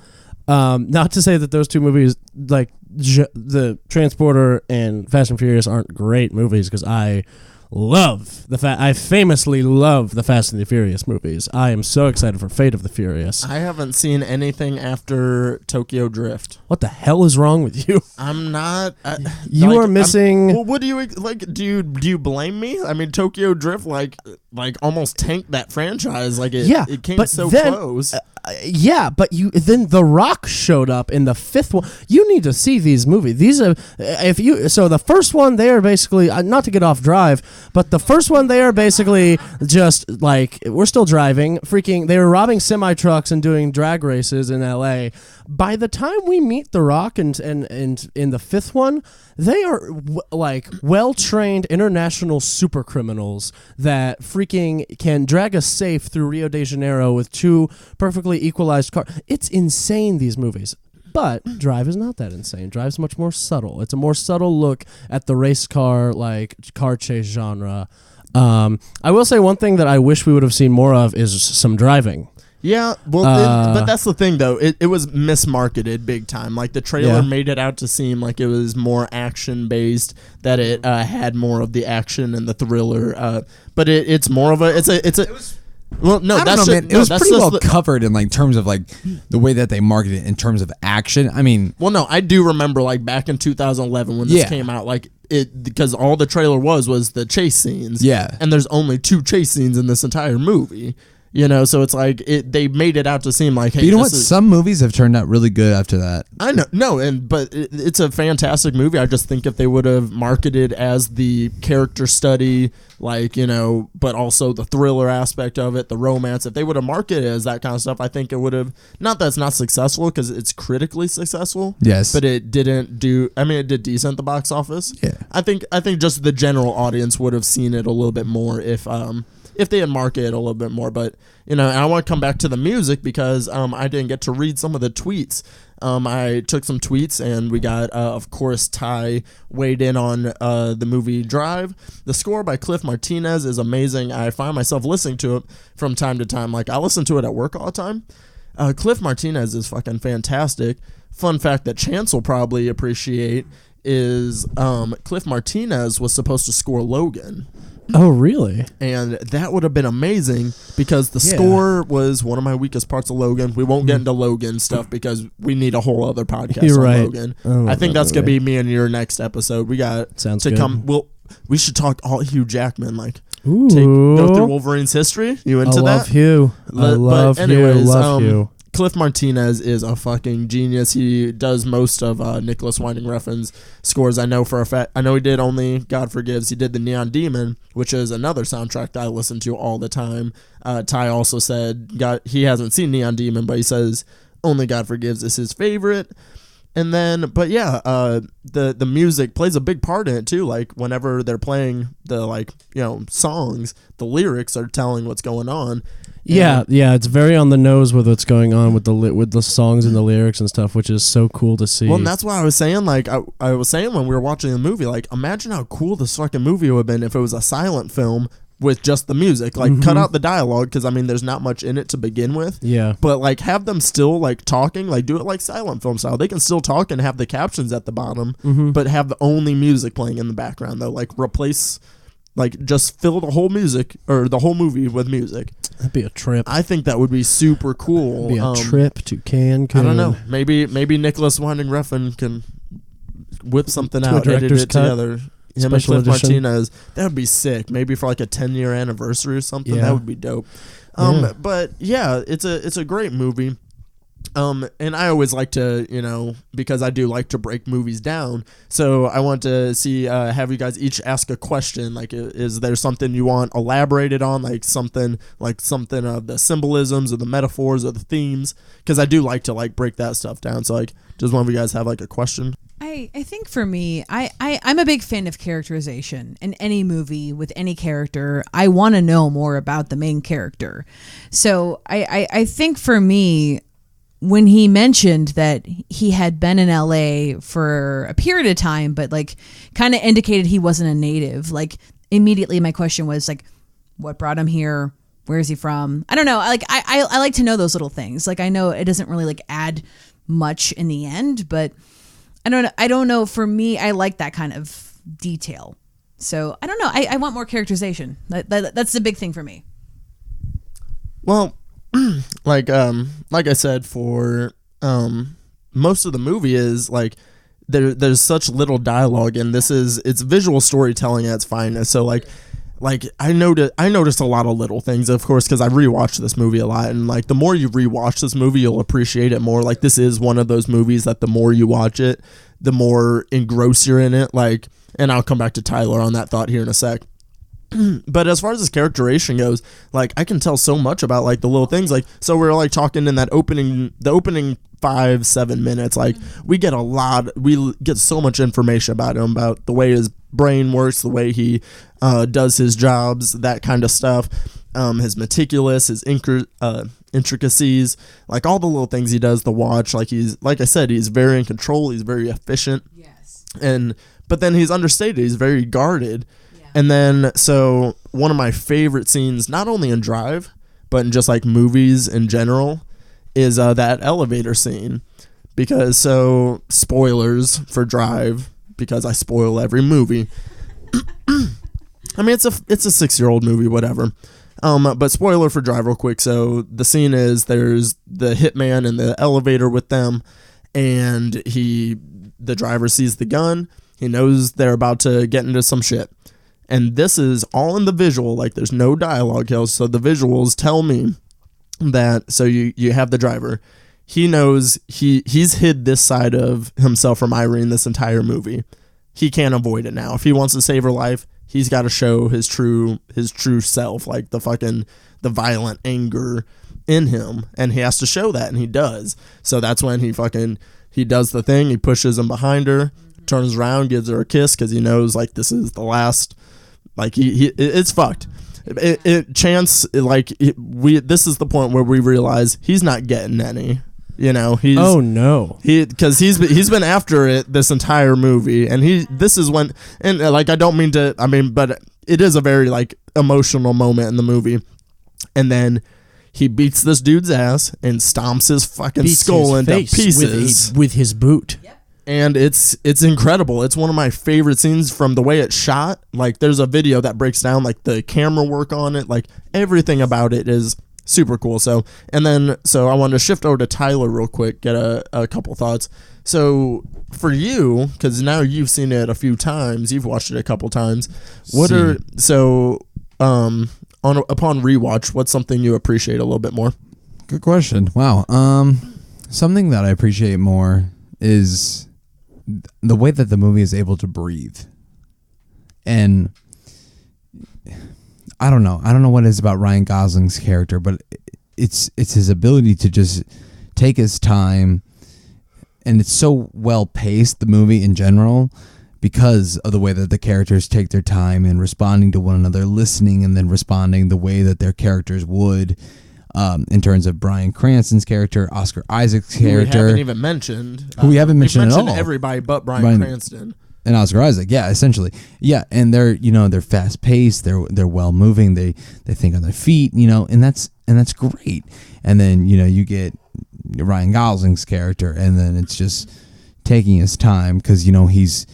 Not to say that those two movies, like the Transporter and Fast and Furious, aren't great movies, because I famously love the Fast and the Furious movies. I am so excited for Fate of the Furious. I haven't seen anything after Tokyo Drift. What the hell is wrong with you? I'm not. You are missing. Well, what do you like? Do you blame me? I mean, Tokyo Drift like almost tanked that franchise. Like it came so close. Yeah, but then The Rock showed up in the fifth one. You need to see these movies. These are so the first one, they are basically not to get off drive, but the first one, they are basically just like, we're still driving, they were robbing semi trucks and doing drag races in LA. By the time we meet The Rock and in the fifth one, they are well-trained international super criminals that freaking can drag a safe through Rio de Janeiro with two perfectly equalized cars. It's insane, these movies. But Drive is not that insane. Drive's much more subtle. It's a more subtle look at the race car, car chase genre. I will say one thing that I wish we would have seen more of is some driving. Yeah, well, but that's the thing, though. It was mismarketed big time. Like, the trailer made it out to seem like it was more action-based, that it had more of the action and the thriller. But it's more of well, no, that's man. It was pretty well covered in terms of the way that they marketed it in terms of action. I mean, well, no, I do remember back in 2011 when this came out, because all the trailer was the chase scenes. Yeah, and there's only 2 chase scenes in this entire movie. So it's they made it out to seem like, hey, but you know what? Some movies have turned out really good after that. I know, but it's a fantastic movie. I just think if they would have marketed as the character study, but also the thriller aspect of it, the romance, if they would have marketed it as that kind of stuff, I think it would have, not that it's not successful, because it's critically successful. Yes. But it didn't it did decent at the box office. Yeah. I think just the general audience would have seen it a little bit more if they had marketed a little bit more. But, and I want to come back to the music because I didn't get to read some of the tweets. I took some tweets, and we got, of course, Ty weighed in on the movie Drive. The score by Cliff Martinez is amazing. I find myself listening to it from time to time. I listen to it at work all the time. Cliff Martinez is fucking fantastic. Fun fact that Chance will probably appreciate is Cliff Martinez was supposed to score Logan. Oh, really? And that would have been amazing because the score was one of my weakest parts of Logan. We won't get into Logan stuff because we need a whole other podcast on Logan. I think that's going to be me and your next episode. We got to come. We should talk all Hugh Jackman, go through Wolverine's history. You into that? I love Hugh. I love Hugh. Cliff Martinez is a fucking genius. He does most of Nicholas Winding Refn's scores. I know for a fact. I know he did Only God Forgives. He did the Neon Demon, which is another soundtrack that I listen to all the time. Ty also said he hasn't seen Neon Demon, but he says Only God Forgives is his favorite. And then, but yeah, the music plays a big part in it too. Like whenever they're playing the songs, the lyrics are telling what's going on. Yeah, it's very on the nose with what's going on with the songs and the lyrics and stuff, which is so cool to see. Well, and that's why I was saying, like, I was saying when we were watching the movie, like, imagine how cool this fucking movie would have been if it was a silent film with just the music. Like, cut out the dialogue, because, I mean, there's not much in it to begin with. Yeah. But, like, have them still, like, talking, like, do it like silent film style. They can still talk and have the captions at the bottom, but have the only music playing in the background, though. Like, replace... Like, just fill the whole music, or the whole movie with music. That'd be a trip. I think that would be super cool. That'd be a trip to Cancun. I don't know. Maybe Nicholas Winding Refn can whip something To a out, edit director's it cut? together. Him and Special Cliff edition? Martinez. That would be sick. Maybe for like a 10-year anniversary or something. Yeah. That would be dope. Yeah. But yeah, it's a great movie. And I always like to, because I do like to break movies down. So I want to see, have you guys each ask a question. Like, is there something you want elaborated on? Like something of the symbolisms or the metaphors or the themes? Because I do like to like break that stuff down. So like, does one of you guys have like a question? I think for me, I'm a big fan of characterization. In any movie with any character, I want to know more about the main character. So I think for me, when he mentioned that he had been in LA for a period of time, but like kind of indicated he wasn't a native, like immediately my question was like, what brought him here? Where is he from? I don't know. Like I like to know those little things. Like I know it doesn't really like add much in the end, but I don't know. For me, I like that kind of detail. So I don't know. I want more characterization. That's the big thing for me. Well, like I said, for most of the movie is like there's such little dialogue, and it's visual storytelling at its finest. So like I noticed a lot of little things, of course, because I rewatched this movie a lot, and like the more you rewatch this movie, you'll appreciate it more. Like this is one of those movies that the more you watch it, the more engrossed you're in it. Like, and I'll come back to Tyler on that thought here in a sec. But as far as his characterization goes, like I can tell so much about like the little things. Like, so we're like talking in the opening 5-7 minutes, like we get so much information about him, about the way his brain works, the way he does his jobs, that kind of stuff, his meticulous, his intricacies, like all the little things he does, the watch, like I said, he's very in control, he's very efficient. Yes. But then he's understated, he's very guarded. And then, so one of my favorite scenes, not only in Drive, but in just like movies in general, is that elevator scene. Because, so, spoilers for Drive, because I spoil every movie. I mean, it's a 6-year-old movie, whatever. But spoiler for Drive real quick. So the scene is there's the hitman in the elevator with them, and the driver sees the gun. He knows they're about to get into some shit. And this is all in the visual, like there's no dialogue, so the visuals tell me that, so you have the driver. He knows he's hid this side of himself from Irene this entire movie. He can't avoid it now. If he wants to save her life, he's got to show his true self, like the violent anger in him, and he has to show that, and he does. So that's when he does the thing, he pushes him behind her, turns around, gives her a kiss, because he knows like this is the last. Like it's fucked. Chance, like this is the point where we realize he's not getting any. Oh no. Because he's been after it this entire movie, and this is when, and like I don't mean to. I mean, but it is a very like emotional moment in the movie, and then he beats this dude's ass and stomps his fucking skull into pieces with his boot. And it's incredible. It's one of my favorite scenes from the way it's shot. Like there's a video that breaks down like the camera work on it, like everything about it is super cool. So I wanted to shift over to Tyler real quick, get a couple thoughts. So for you, because now you've seen it a few times, you've watched it a couple times. Upon rewatch, what's something you appreciate a little bit more? Good question. Wow. Something that I appreciate more is the way that the movie is able to breathe. And I don't know what it is about Ryan Gosling's character, but it's his ability to just take his time, and it's so well paced, the movie in general, because of the way that the characters take their time in responding to one another, listening and then responding the way that their characters would. In terms of Bryan Cranston's character, Oscar Isaac's character, we haven't even mentioned. Who we haven't mentioned at all. Everybody but Bryan Cranston and Oscar Isaac. Yeah, essentially. Yeah, and they're fast paced. They're well moving. They think on their feet. And that's great. And then you get Ryan Gosling's character, and then it's just taking his time because he's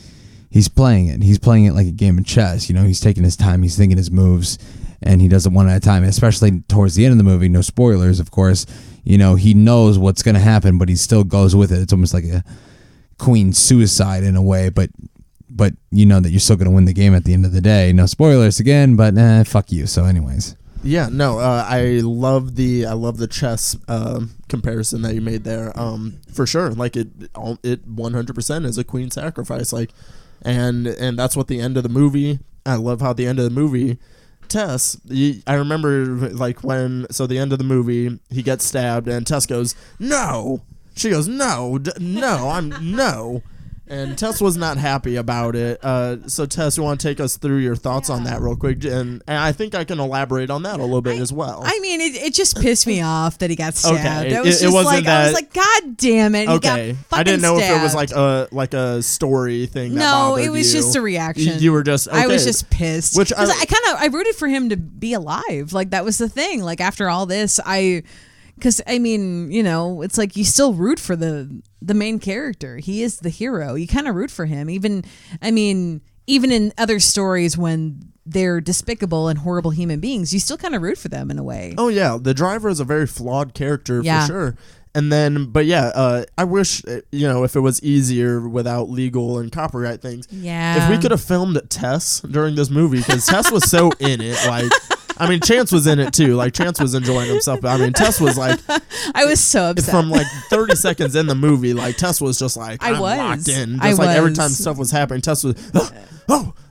playing it. He's playing it like a game of chess. He's taking his time. He's thinking his moves. And he does it one at a time, especially towards the end of the movie. No spoilers, of course. He knows what's going to happen, but he still goes with it. It's almost like a queen suicide in a way, but you know that you're still going to win the game at the end of the day. No spoilers again, but fuck you. So anyways. Yeah, no, I love the chess comparison that you made there. For sure, like it 100% is a queen sacrifice, like, and that's what the end of the movie. I love how the end of the movie. Tess, I remember the end of the movie, he gets stabbed and Tess goes, no. She goes, no, no. And Tess was not happy about it. So Tess, you want to take us through your thoughts on that real quick? And I think I can elaborate on that a little bit as well. I mean, it just pissed me off that he got stabbed. Okay. I was like, God damn it. Okay. He got fucking I didn't know stabbed. if it was like a story thing. No, it was just a reaction. You were just, okay. I was just pissed. Which I rooted for him to be alive. Like, that was the thing. Like, after all this, because, I mean, it's like you still root for the main character. He is the hero. You kind of root for him. Even in other stories when they're despicable and horrible human beings, you still kind of root for them in a way. Oh, yeah. The driver is a very flawed character for sure. And then, but yeah, I wish, if it was easier without legal and copyright things. Yeah. If we could have filmed Tess during this movie, because Tess was so in it, like... I mean, Chance was in it too. Like, Chance was enjoying himself. But I mean, Tess was like... I was so upset. From like 30 seconds in the movie, like, Tess was just like, I'm locked in. Just like every time stuff was happening, Tess was...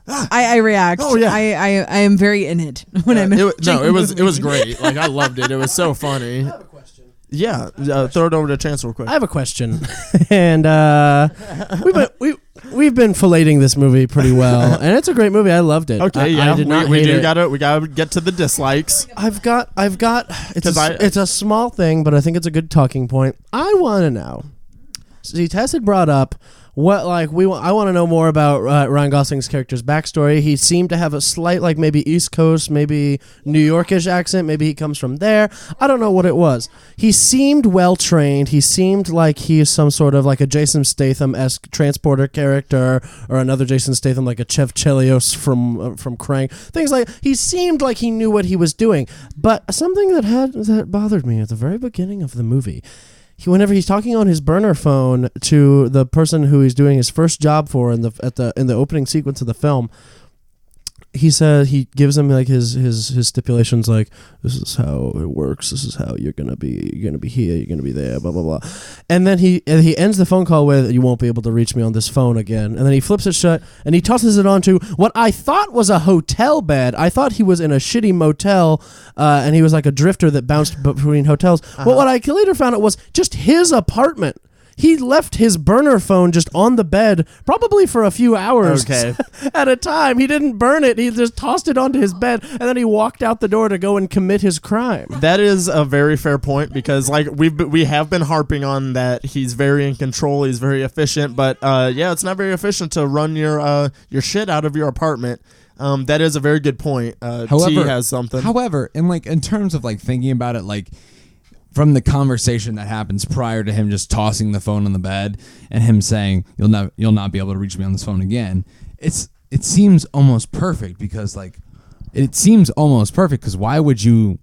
I react. Oh, yeah. I am very in it when I'm in it. No, it was great. Like, I loved it. It was so funny. I have a question. Yeah, throw it over to Chance real quick. I have a question. And we've been filleting this movie pretty well, and it's a great movie. I loved it. Okay, I did not hate it. We gotta get to the dislikes. I've got. It's a small thing, but I think it's a good talking point. I want to know. See, Tess had brought up what I want to know more about Ryan Gosling's character's backstory. He seemed to have a slight maybe East Coast, maybe New Yorkish accent. Maybe he comes from there. I don't know what it was. He seemed well trained. He seemed like he is some sort of like a Jason Statham-esque transporter character, or another Jason Statham like a Chev Chelios from Crank. Things like he seemed like he knew what he was doing. But something that bothered me at the very beginning of the movie. Whenever he's talking on his burner phone to the person who he's doing his first job for in the opening sequence of the film, he said he gives him like his stipulations, like, this is how it works, this is how you're gonna be here, you're gonna be there, blah blah blah, and then he ends the phone call with, you won't be able to reach me on this phone again, and then he flips it shut and he tosses it onto what I thought was a hotel bed. I thought he was in a shitty motel, and he was like a drifter that bounced between hotels. But what I later found out was just his apartment. He left his burner phone just on the bed, probably for a few hours at a time. He didn't burn it. He just tossed it onto his bed, and then he walked out the door to go and commit his crime. That is a very fair point, because like we have been harping on that he's very in control, he's very efficient, but it's not very efficient to run your shit out of your apartment. That is a very good point. However, T has something. However, in terms of like thinking about it, like, from the conversation that happens prior to him just tossing the phone on the bed and him saying, you'll not be able to reach me on this phone again, it seems almost perfect, because like why would you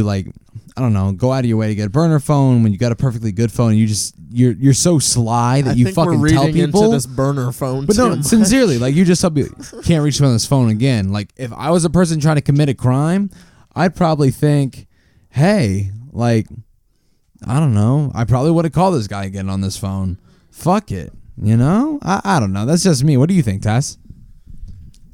like, I don't know, go out of your way to get a burner phone when you got a perfectly good phone? You're so sly that you fucking tell people into this burner phone. But no, sincerely, like, you just tell me, can't reach me on this phone again. Like, if I was a person trying to commit a crime, I'd probably think, hey, like, I don't know. I probably would have called this guy again on this phone. Fuck it. You know? I don't know. That's just me. What do you think, Tess?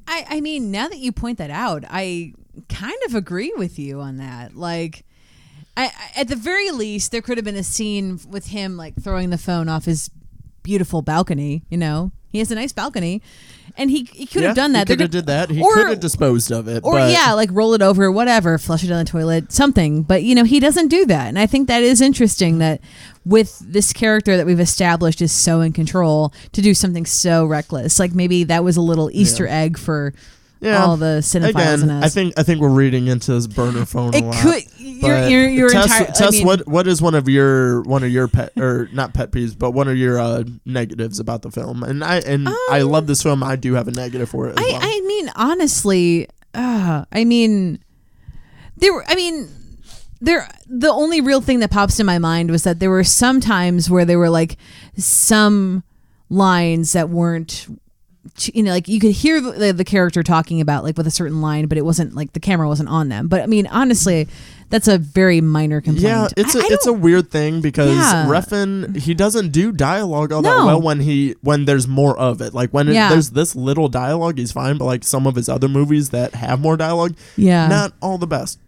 I mean, now that you point that out, I kind of agree with you on that. Like, I at the very least, there could have been a scene with him like throwing the phone off his beautiful balcony. You know, he has a nice balcony, and he could have done that. He could have did that. He or- could have disposed of it. Or but yeah, like roll it over, whatever, flush it down the toilet, something. But you know, he doesn't do that, and I think that is interesting that with this character that we've established is so in control to do something so reckless. Like maybe that was a little Easter egg for all the cinephiles in us. I think we're reading into this burner phone a It lot. could. You're Tess, entire. Tess, I mean, what is one of your pet or not pet peeves, but one of your negatives about the film? And I love this film. I do have a negative for it. As well. I mean, honestly, the only real thing that pops in my mind was that there were some times where there were like some lines that weren't, you know, like you could hear the character talking about like with a certain line, but it wasn't like the camera wasn't on them. But I mean, honestly, that's a very minor complaint. Yeah, it's a weird thing because Refn, he doesn't do dialogue all that well when there's more of it. Like when there's this little dialogue, he's fine. But like some of his other movies that have more dialogue, not all the best.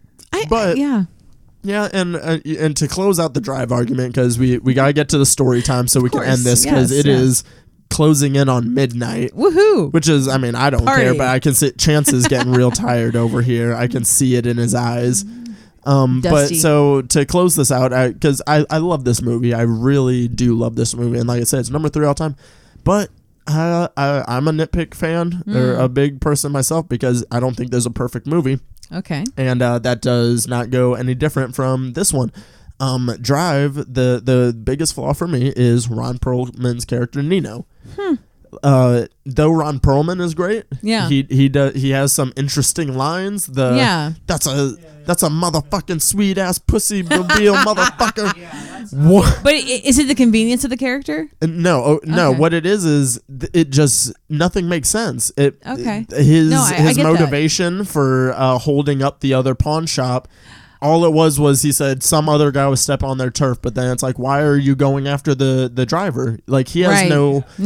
Yeah, and to close out the drive argument, because we gotta get to the story time so we can end this, because it is closing in on midnight. Woohoo! Which is, I mean, I don't Party. care, but I can see Chance is getting real tired over here. I can see it in his eyes. But so to close this out, because I love this movie, I really do love this movie, and like I said, it's number 3 all time. But I'm a nitpick fan or a big person myself, because I don't think there's a perfect movie. Okay. And that does not go any different from this one. Drive, the biggest flaw for me is Ron Perlman's character Nino. Though Ron Perlman is great, he has some interesting lines. That's a motherfucking sweet ass pussy mobile motherfucker. But is it the convenience of the character? No. What it is it just nothing makes sense. His motivation for holding up the other pawn shop. All it was he said some other guy was stepping on their turf, but then it's like, why are you going after the driver? Like he has he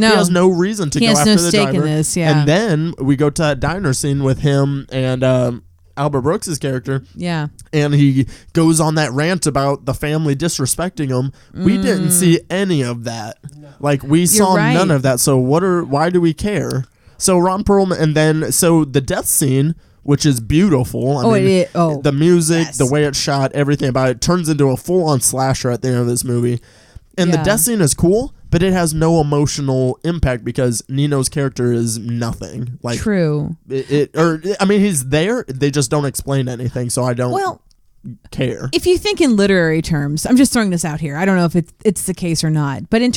has no reason to go after the driver. In this, And then we go to that diner scene with him and Albert Brooks' character. Yeah. And he goes on that rant about the family disrespecting him. We didn't see any of that. Like we saw none of that. So why do we care? So Ron Perlman, and then so the death scene, which is beautiful. I mean, the music, the way it's shot, everything about it turns into a full-on slasher at the end of this movie. And the death scene is cool, but it has no emotional impact because Nino's character is nothing. Like True. He's there. They just don't explain anything, so I don't care. If you think in literary terms, I'm just throwing this out here. I don't know if it's the case or not, but in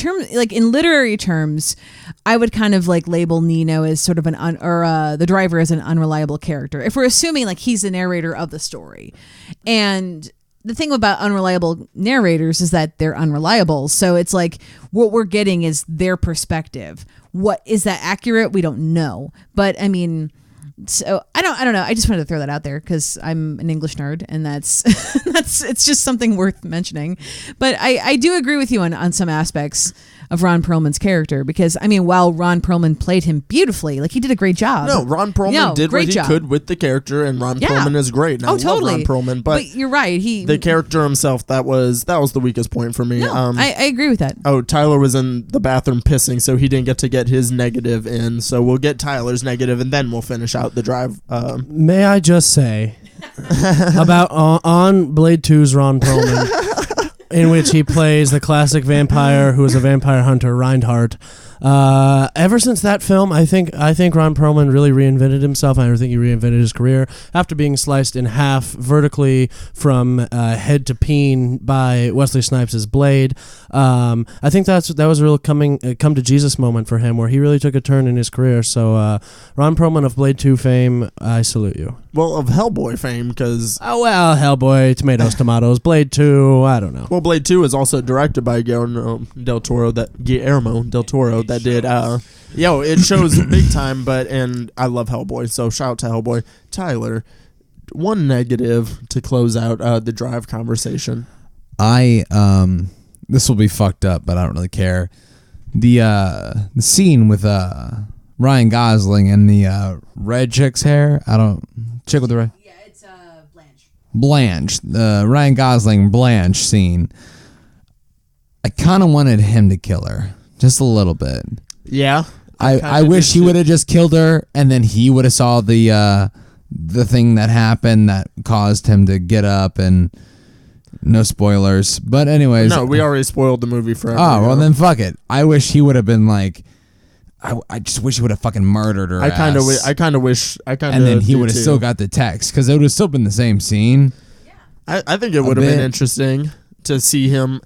literary terms, I would kind of like label Nino as sort of the driver as an unreliable character. If we're assuming like he's the narrator of the story, and the thing about unreliable narrators is that they're unreliable. So it's like what we're getting is their perspective. What is that accurate? We don't know, but I mean. So I don't know. I just wanted to throw that out there because I'm an English nerd, and that's it's just something worth mentioning. But I do agree with you on some aspects of Ron Perlman's character, because I mean, while Ron Perlman played him beautifully, like he did a great job. No, Ron Perlman did what he could with the character, and Ron Perlman is great. And I love Ron Perlman, but you're right. The character himself, that was the weakest point for me. No, I agree with that. Oh, Tyler was in the bathroom pissing, so he didn't get his negative in. So we'll get Tyler's negative, and then we'll finish out the drive. May I just say about on Blade 2's Ron Perlman, in which he plays the classic vampire who is a vampire hunter, Reinhardt. Ever since that film, I think Ron Perlman really reinvented himself. I think he reinvented his career after being sliced in half vertically from head to peen by Wesley Snipes' blade. I think that was a real come to Jesus moment for him, where he really took a turn in his career. So Ron Perlman of Blade 2 fame, I salute you. Well, of Hellboy fame, because Hellboy, tomatoes, Blade 2, I don't know. Well, Blade 2 is also directed by Guillermo del Toro that did it shows big time, and I love Hellboy, so shout out to Hellboy. Tyler, negative to close out the drive conversation. This will be fucked up, but I don't really care. The scene with Ryan Gosling and the red chick's hair. Chick with the red. Yeah, it's Blanche. Blanche, the Ryan Gosling Blanche scene. I kind of wanted him to kill her just a little bit. Yeah. I wish he would have just killed her, and then he would have saw the thing that happened that caused him to get up, and no spoilers. But anyways, no, we already spoiled the movie for everyone. Oh well, then fuck it. I wish he would have been like. I just wish he would have fucking murdered her. I kind of wish. And then he would have still got the text because it would have still been the same scene. I think it would have been interesting to see him.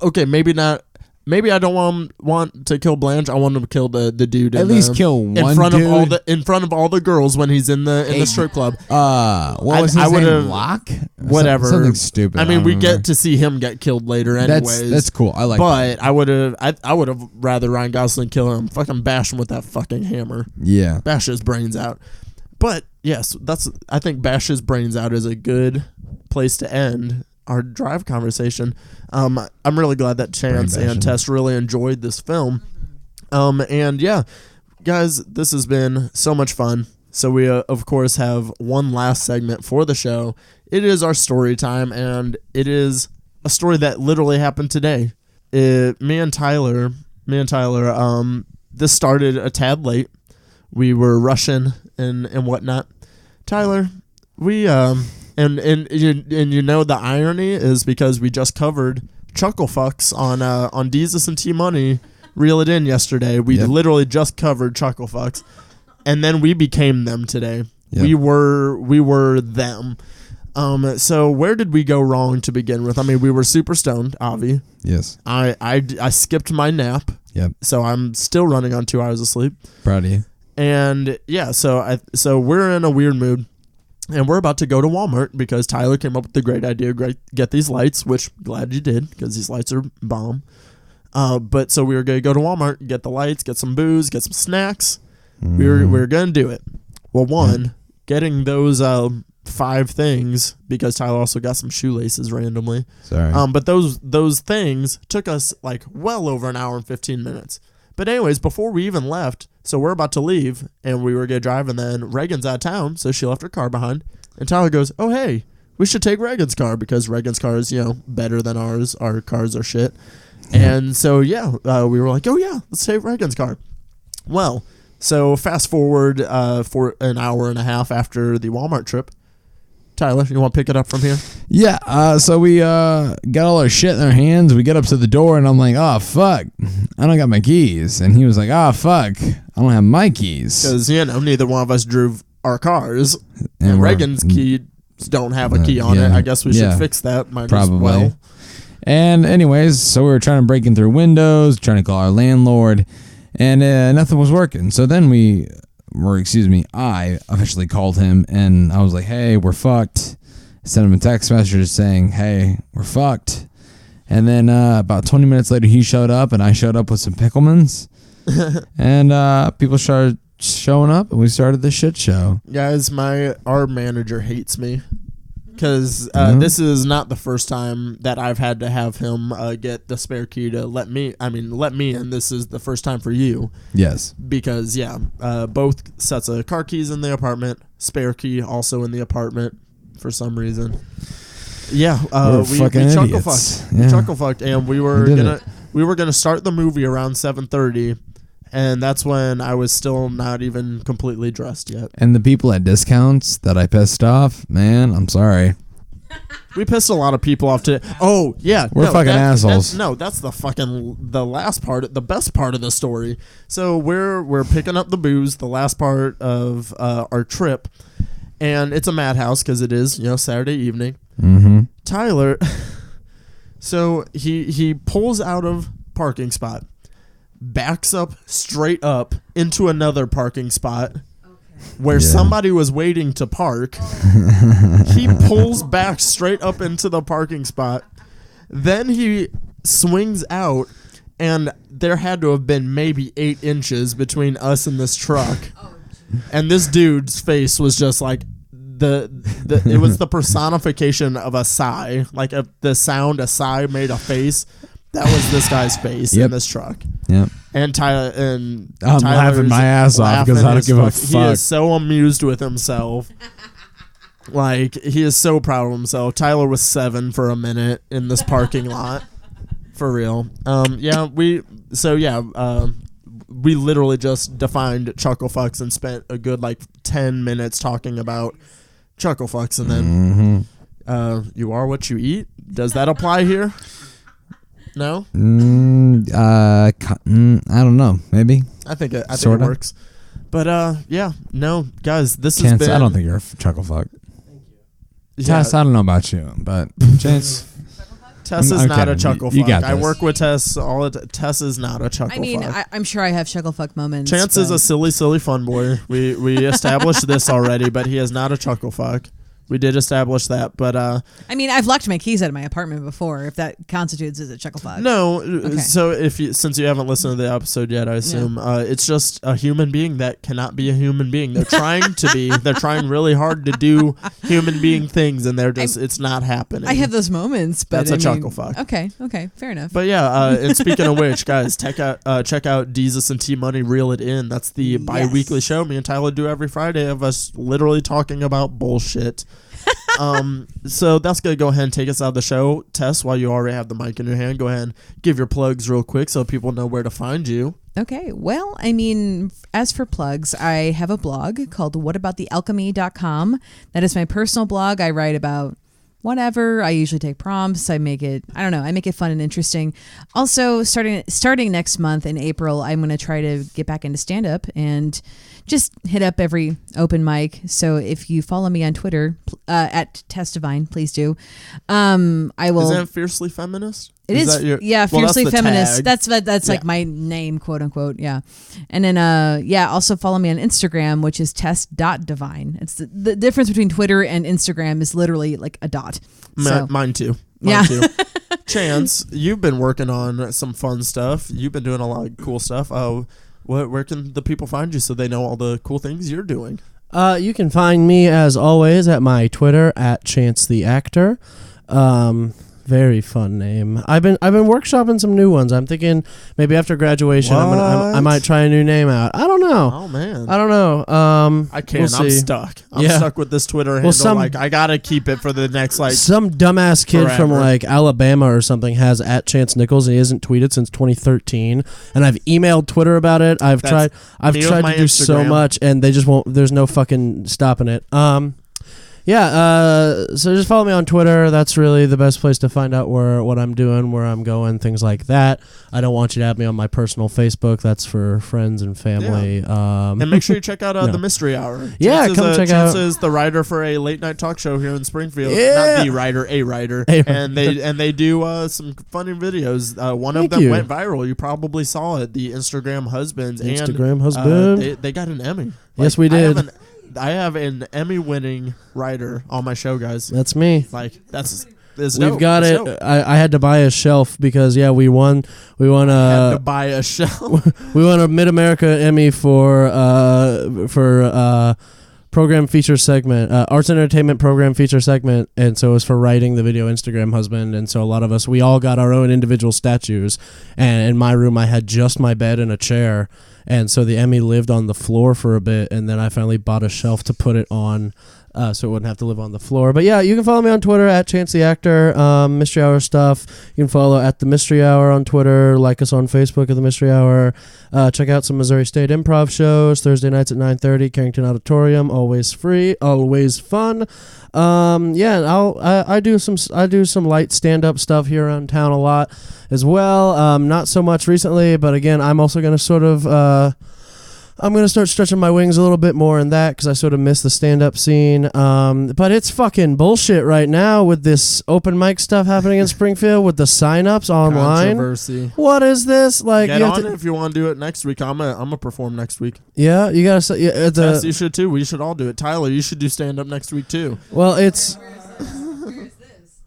Okay, maybe not. Maybe I don't want to kill Blanche. I want him to kill the dude. At least kill one in front dude. of all the girls when he's in the strip club. What was his name? Locke? Whatever. Something stupid. I mean, we get to see him get killed later, anyways. That's cool. I like. But that. I would have rather Ryan Gosling kill him. Fucking bash him with that fucking hammer. Yeah. Bash his brains out. But yes, I think bash his brains out is a good place to end our drive conversation. I'm really glad that Chance and Tess really enjoyed this film. And yeah, guys, this has been so much fun. So we of course have one last segment for the show. It is our story time, and it is a story that literally happened today. Me and Tyler, this started a tad late. We were rushing and whatnot. Tyler, we And you know the irony is because we just covered Chuckle Fucks on Deezus and T Money Reel It In yesterday. We literally just covered Chuckle Fucks, and then we became them today. Yep. We were them. So where did we go wrong to begin with? I mean, we were super stoned, Avi. Yes. I skipped my nap. Yep. So I'm still running on 2 hours of sleep. Proud of you. And yeah, so we're in a weird mood. And we're about to go to Walmart because Tyler came up with the great idea, get these lights, which glad you did because these lights are bomb. But so we were going to go to Walmart, get the lights, get some booze, get some snacks. We were going to do it. Well, getting those 5 things because Tyler also got some shoelaces randomly. Sorry. But those things took us like well over an hour and 15 minutes. But anyways, before we even left, so we're about to leave, and we were going to drive, and then Reagan's out of town, so she left her car behind. And Tyler goes, oh, hey, we should take Reagan's car, because Reagan's car is, better than ours. Our cars are shit. And so, we were like, oh, yeah, let's take Reagan's car. Well, so fast forward for an hour and a half after the Walmart trip. Tyler, you want to pick it up from here? Yeah, so we got all our shit in our hands. We get up to the door, and I'm like, oh, fuck, I don't got my keys. And he was like, oh, fuck, I don't have my keys. Because, neither one of us drove our cars. And Reagan's keys don't have a key on it. I guess we should fix that. Might probably. As well. And anyways, so we were trying to break in through windows, trying to call our landlord, and nothing was working. So then I officially called him, and I was like, hey, we're fucked. I sent him a text message saying, hey, we're fucked. And then about 20 minutes later, he showed up, and I showed up with some Picklemans. And people started showing up, and we started the shit show. Guys, our manager hates me. Because this is not the first time that I've had to have him get the spare key to let me in. This is the first time for you. Yes. Because, both sets of car keys in the apartment, spare key also in the apartment for some reason. Yeah, we chuckle fucked. We chuckle fucked, and we were gonna start the movie around 7:30. And that's when I was still not even completely dressed yet. And the people at discounts that I pissed off, man, I'm sorry. We pissed a lot of people off today. Oh, yeah. We're fucking assholes. That's the last part, the best part of the story. So we're picking up the booze, the last part of our trip. And it's a madhouse because it is, Saturday evening. Mm-hmm. Tyler, so he pulls out of parking spot. Backs up straight up into another parking spot where somebody was waiting to park. He pulls back straight up into the parking spot. Then he swings out, and there had to have been maybe 8 inches between us and this truck. And this dude's face was just like it was the personification of a sigh, like the sound a sigh made a face. That was this guy's face in this truck. Yep. And Tyler and I'm laughing my ass off because I don't give a fuck. He is so amused with himself. Like, he is so proud of himself. Tyler was 7 for a minute in this parking lot. For real. We literally just defined chuckle fucks and spent a good 10 minutes talking about chuckle fucks, and then you are what you eat. Does that apply here? No? I don't know. Maybe. I think it works. But no, guys, this has been. I don't think you're a chuckle fuck. Tess, I don't know about you, but Chance. Tess is not a chuckle fuck. You got this. I work with Tess. Tess is not a chuckle fuck. I mean, I'm sure I have chuckle fuck moments. Chance is a silly fun boy. We established this already, but he is not a chuckle fuck. We did establish that, but I mean, I've locked my keys out of my apartment before. If that constitutes as a chuckle fuck. No. Okay. So since you haven't listened to the episode yet, I assume it's just a human being that cannot be a human being. They're trying to be. They're trying really hard to do human being things, and it's not happening. I have those moments, but that's a chuckle fuck. Okay, fair enough. But yeah, and speaking of which, guys, check out Deezus and T Money Reel It In. That's the bi-weekly show me and Tyler do every Friday of us literally talking about bullshit. So that's gonna go ahead and take us out of the show. Tess, while you already have the mic in your hand, go ahead and give your plugs real quick so people know where to find you. Okay, well, I mean, as for plugs, I have a blog called whataboutthealchemy.com. That is my personal blog. I write about whatever. I usually take prompts. I make it fun and interesting. Also, starting next month in April, I'm going to try to get back into stand-up and just hit up every open mic. So if you follow me on Twitter, at Tess Divine, please do. I will. Is that Fiercely Feminist? It is, Fiercely Feminist. Tag. That's like my name, quote unquote. Yeah. And then, also follow me on Instagram, which is tess.divine. It's the difference between Twitter and Instagram is literally like a dot. Mine too. Mine too. Chance, you've been working on some fun stuff. You've been doing a lot of cool stuff. Where can the people find you so they know all the cool things you're doing? You can find me as always at my Twitter at Chance the Actor. Very fun name. I've been workshopping some new ones. I'm thinking maybe after graduation I might try a new name out. I don't know. Oh man. I don't know. I can't. I'm stuck. I'm stuck with this Twitter handle. I gotta keep it for the next some dumbass kid forever. from Alabama or something has at Chance Nichols and he hasn't tweeted since 2013. And I've emailed Twitter about it. I've tried to do Instagram. So much and they just won't. There's no fucking stopping it. So just follow me on Twitter. That's really the best place to find out what I'm doing, where I'm going, things like that. I don't want you to add me on my personal Facebook. That's for friends and family. Yeah. And make sure you check out the Mystery Hour. Come check out. Chance is the writer for a late night talk show here in Springfield. Yeah. Not the writer, a writer. And they do some funny videos. One of them went viral. You probably saw it. The Instagram Husbands. They got an Emmy. Yes, we did. I have an Emmy-winning writer on my show, guys. That's me. We've got it. Dope. I had to buy a shelf because we won. We won had to buy a shelf. We won a Mid America Emmy for program feature segment, arts and entertainment program feature segment, and so it was for writing the video Instagram Husband. And so a lot of us, we all got our own individual statues. And in my room, I had just my bed and a chair. And so the Emmy lived on the floor for a bit, and then I finally bought a shelf to put it on so it wouldn't have to live on the floor. But yeah, you can follow me on Twitter at Chance the Actor, Mystery Hour stuff. You can follow at The Mystery Hour on Twitter, like us on Facebook at The Mystery Hour. Check out some Missouri State Improv shows, Thursday nights at 9:30, Carrington Auditorium, always free, always fun. I do some light stand-up stuff here around town a lot as well. Not so much recently, but again, I'm also going to I'm going to start stretching my wings a little bit more in that because I sort of miss the stand-up scene. But it's fucking bullshit right now with this open mic stuff happening in Springfield with the sign-ups online. Controversy. What is this? Get on it if you want to do it next week. I'm gonna perform next week. Yeah, you got to... Yes, you should too. We should all do it. Tyler, you should do stand-up next week too. Well, it's...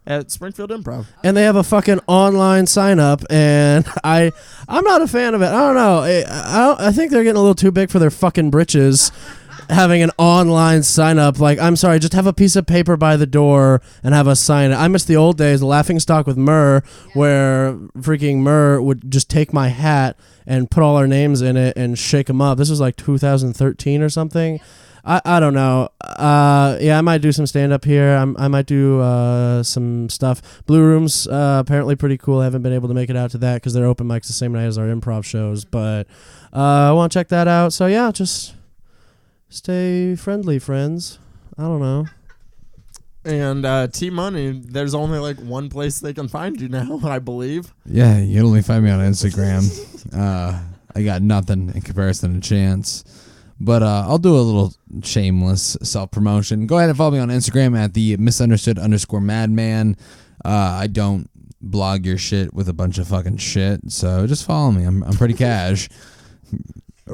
At Springfield Improv. And they have a fucking online sign-up, and I'm not a fan of it. I don't know. I think they're getting a little too big for their fucking britches. having an online sign up. Like, I'm sorry, just have a piece of paper by the door and have us sign it. I miss the old days, the laughing stock with Murr, where freaking Murr would just take my hat and put all our names in it and shake them up. This was like 2013 or something. I don't know. Yeah, I might do some stand up here. I might do some stuff. Blue Room's apparently pretty cool. I haven't been able to make it out to that because their open mic's the same night as our improv shows. But I want to check that out. So yeah, just stay friendly, friends. I don't know. And T-Money, there's only like one place they can find you now, I believe. Yeah, you can only find me on Instagram. I got nothing in comparison to Chance. But I'll do a little shameless self-promotion. Go ahead and follow me on Instagram at the misunderstood_madman. I don't blog your shit with a bunch of fucking shit, so just follow me. I'm pretty cash.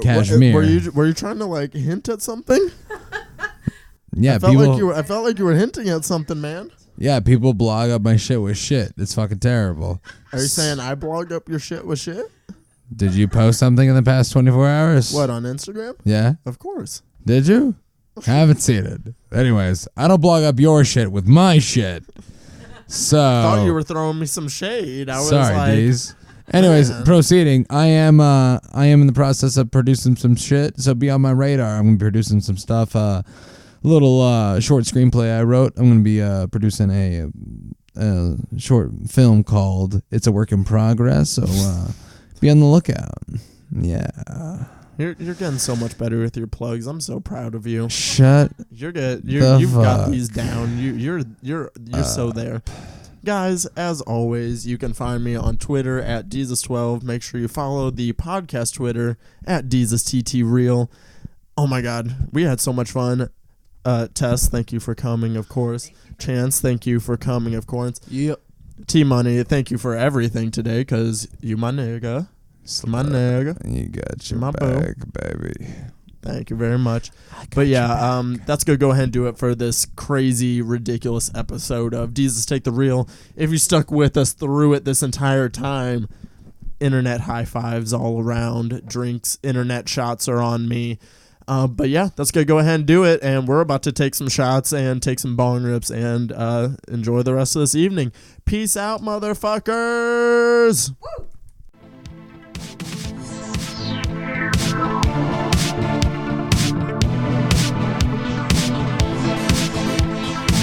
Cashmere. Were you trying to like hint at something? Yeah, I felt like you were hinting at something, man. Yeah, people blog up my shit with shit. It's fucking terrible. Are you saying I blog up your shit with shit? Did you post something in the past 24 hours? What, on Instagram? Yeah. Of course. Did you? Haven't seen it. Anyways, I don't blog up your shit with my shit. So I thought you were throwing me some shade. I was sorry, like, Deez. Anyways, proceeding. I am in the process of producing some shit, so be on my radar. I'm gonna be producing some stuff. Little short screenplay I wrote. I'm gonna be producing a short film called "It's a Work in Progress." So be on the lookout. Yeah. You're getting so much better with your plugs. I'm so proud of you. Shut. You're good. You've got these down. You're so there. Guys, as always, you can find me on Twitter at Deezus12. Make sure you follow the podcast Twitter at Deezus TT Reel. Oh my God, we had so much fun. Tess, thank you for coming, of course. Chance, thank you for coming, of course. Yep. T-Money, thank you for everything today, because you my nigga. My nigga. You got your My back, baby. Thank you very much. But yeah, that's going to go ahead and do it for this crazy, ridiculous episode of Deezus Take the Reel. If you stuck with us through it this entire time, internet high fives all around, drinks, internet shots are on me. But yeah, that's going to go ahead and do it. And we're about to take some shots and take some bong rips and enjoy the rest of this evening. Peace out, motherfuckers. Woo!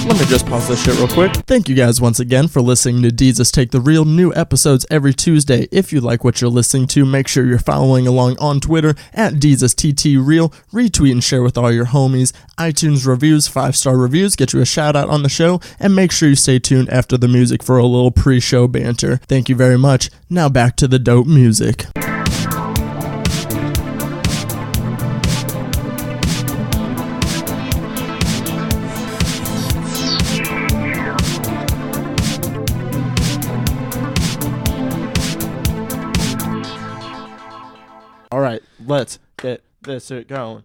Let me just pause this shit real quick. Thank you guys once again for listening to Deezus Take the Reel. New episodes every Tuesday. If you like what you're listening to, make sure you're following along on Twitter at Deezus TT Reel. Retweet and share with all your homies. iTunes reviews, 5-star reviews, get you a shout out on the show. And make sure you stay tuned after the music for a little pre-show banter. Thank you very much. Now back to the dope music. All right, let's get this shit going.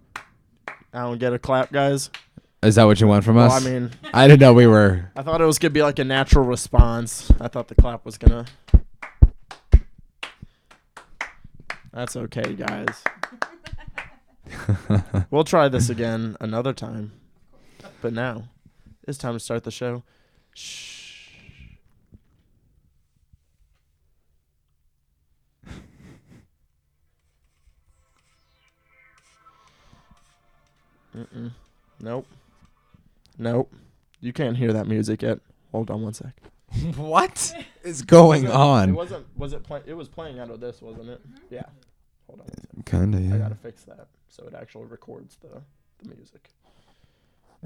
I don't get a clap, guys. Is that what you want from us? Well, I mean, I didn't know we were. I thought it was gonna be like a natural response. I thought the clap was gonna. That's okay, guys. We'll try this again another time. But now, it's time to start the show. Shh. Nope. You can't hear that music yet. Hold on one sec. What is going on? It wasn't. Was it playing? It was playing out of this, wasn't it? Yeah. Hold on. Kinda. Yeah. I gotta fix that so it actually records the music.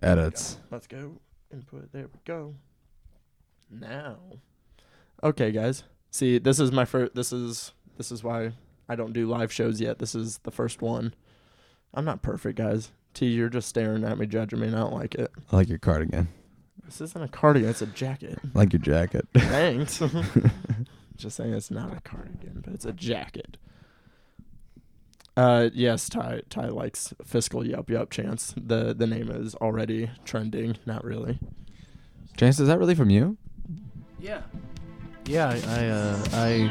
Edits. Let's go. Input. There we go. Now. Okay, guys. See, this is my first. This is why I don't do live shows yet. This is the first one. I'm not perfect, guys. T, you're just staring at me, judging me, and I don't like it. I like your cardigan. This isn't a cardigan, it's a jacket. I like your jacket. Thanks. Just saying it's not a cardigan, but it's a jacket. Yes, Ty likes Fiscal Yup Yup, Chance. The name is already trending, not really. Chance, is that really from you? Yeah. Yeah, I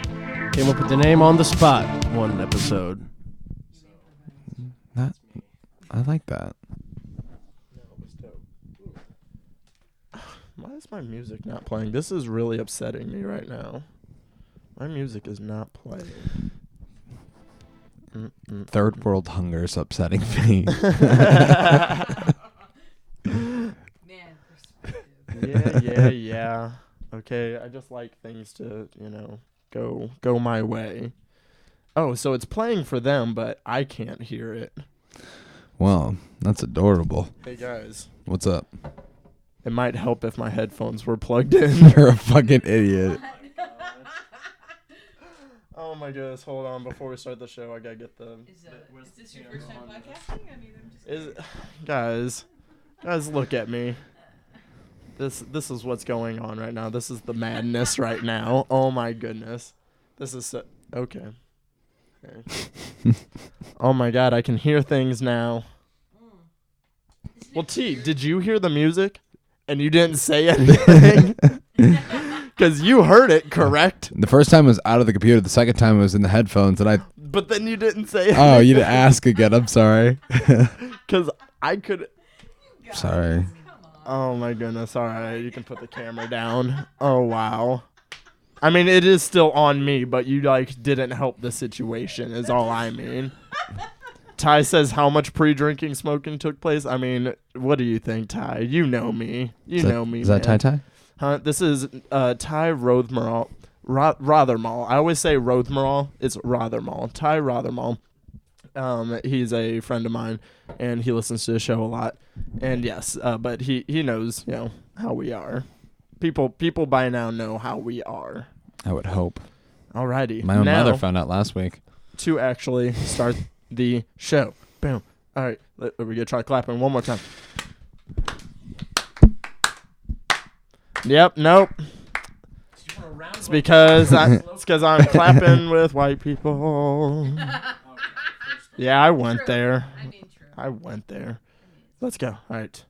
came up with the name on the spot one episode. I like that. Why is my music not playing? This is really upsetting me right now. My music is not playing. Third world hunger is upsetting me. Man, perspective. Yeah. Okay, I just like things to, go my way. Oh, so it's playing for them, but I can't hear it. Wow, that's adorable. Hey, guys. What's up? It might help if my headphones were plugged in. You're a fucking idiot. Oh, my goodness. Hold on. Before we start the show, I gotta get the... Is this your first time podcasting? I mean, I'm just... Guys, look at me. This is what's going on right now. This is the madness right now. Oh, my goodness. This is so... Okay. Oh my God, I can hear things now. Well, T, did you hear the music? And you didn't say anything? Because you heard it, correct? The first time was out of the computer. The second time was in the headphones, and I. But then you didn't say anything. Oh, you didn't ask again. I'm sorry. Because I could. Sorry. Oh my goodness. All right, you can put the camera down. Oh wow. I mean, it is still on me, but you didn't help the situation. Is all I mean. Ty says how much pre-drinking smoking took place. I mean, what do you think, Ty? You know me. You know me. Is that Ty? Huh? This is Ty Rothermall. Rothermall. I always say Rothermall. It's Rothermall. Ty Rothermall. He's a friend of mine, and he listens to the show a lot. And yes, but he knows how we are. People by now know how we are. I would hope. Alrighty. My own mother found out last week. To actually start the show. Boom. All right. We're going to try clapping one more time. Yep. Nope. It's because I'm clapping with white people. Yeah, I went there. I went there. Let's go. All right.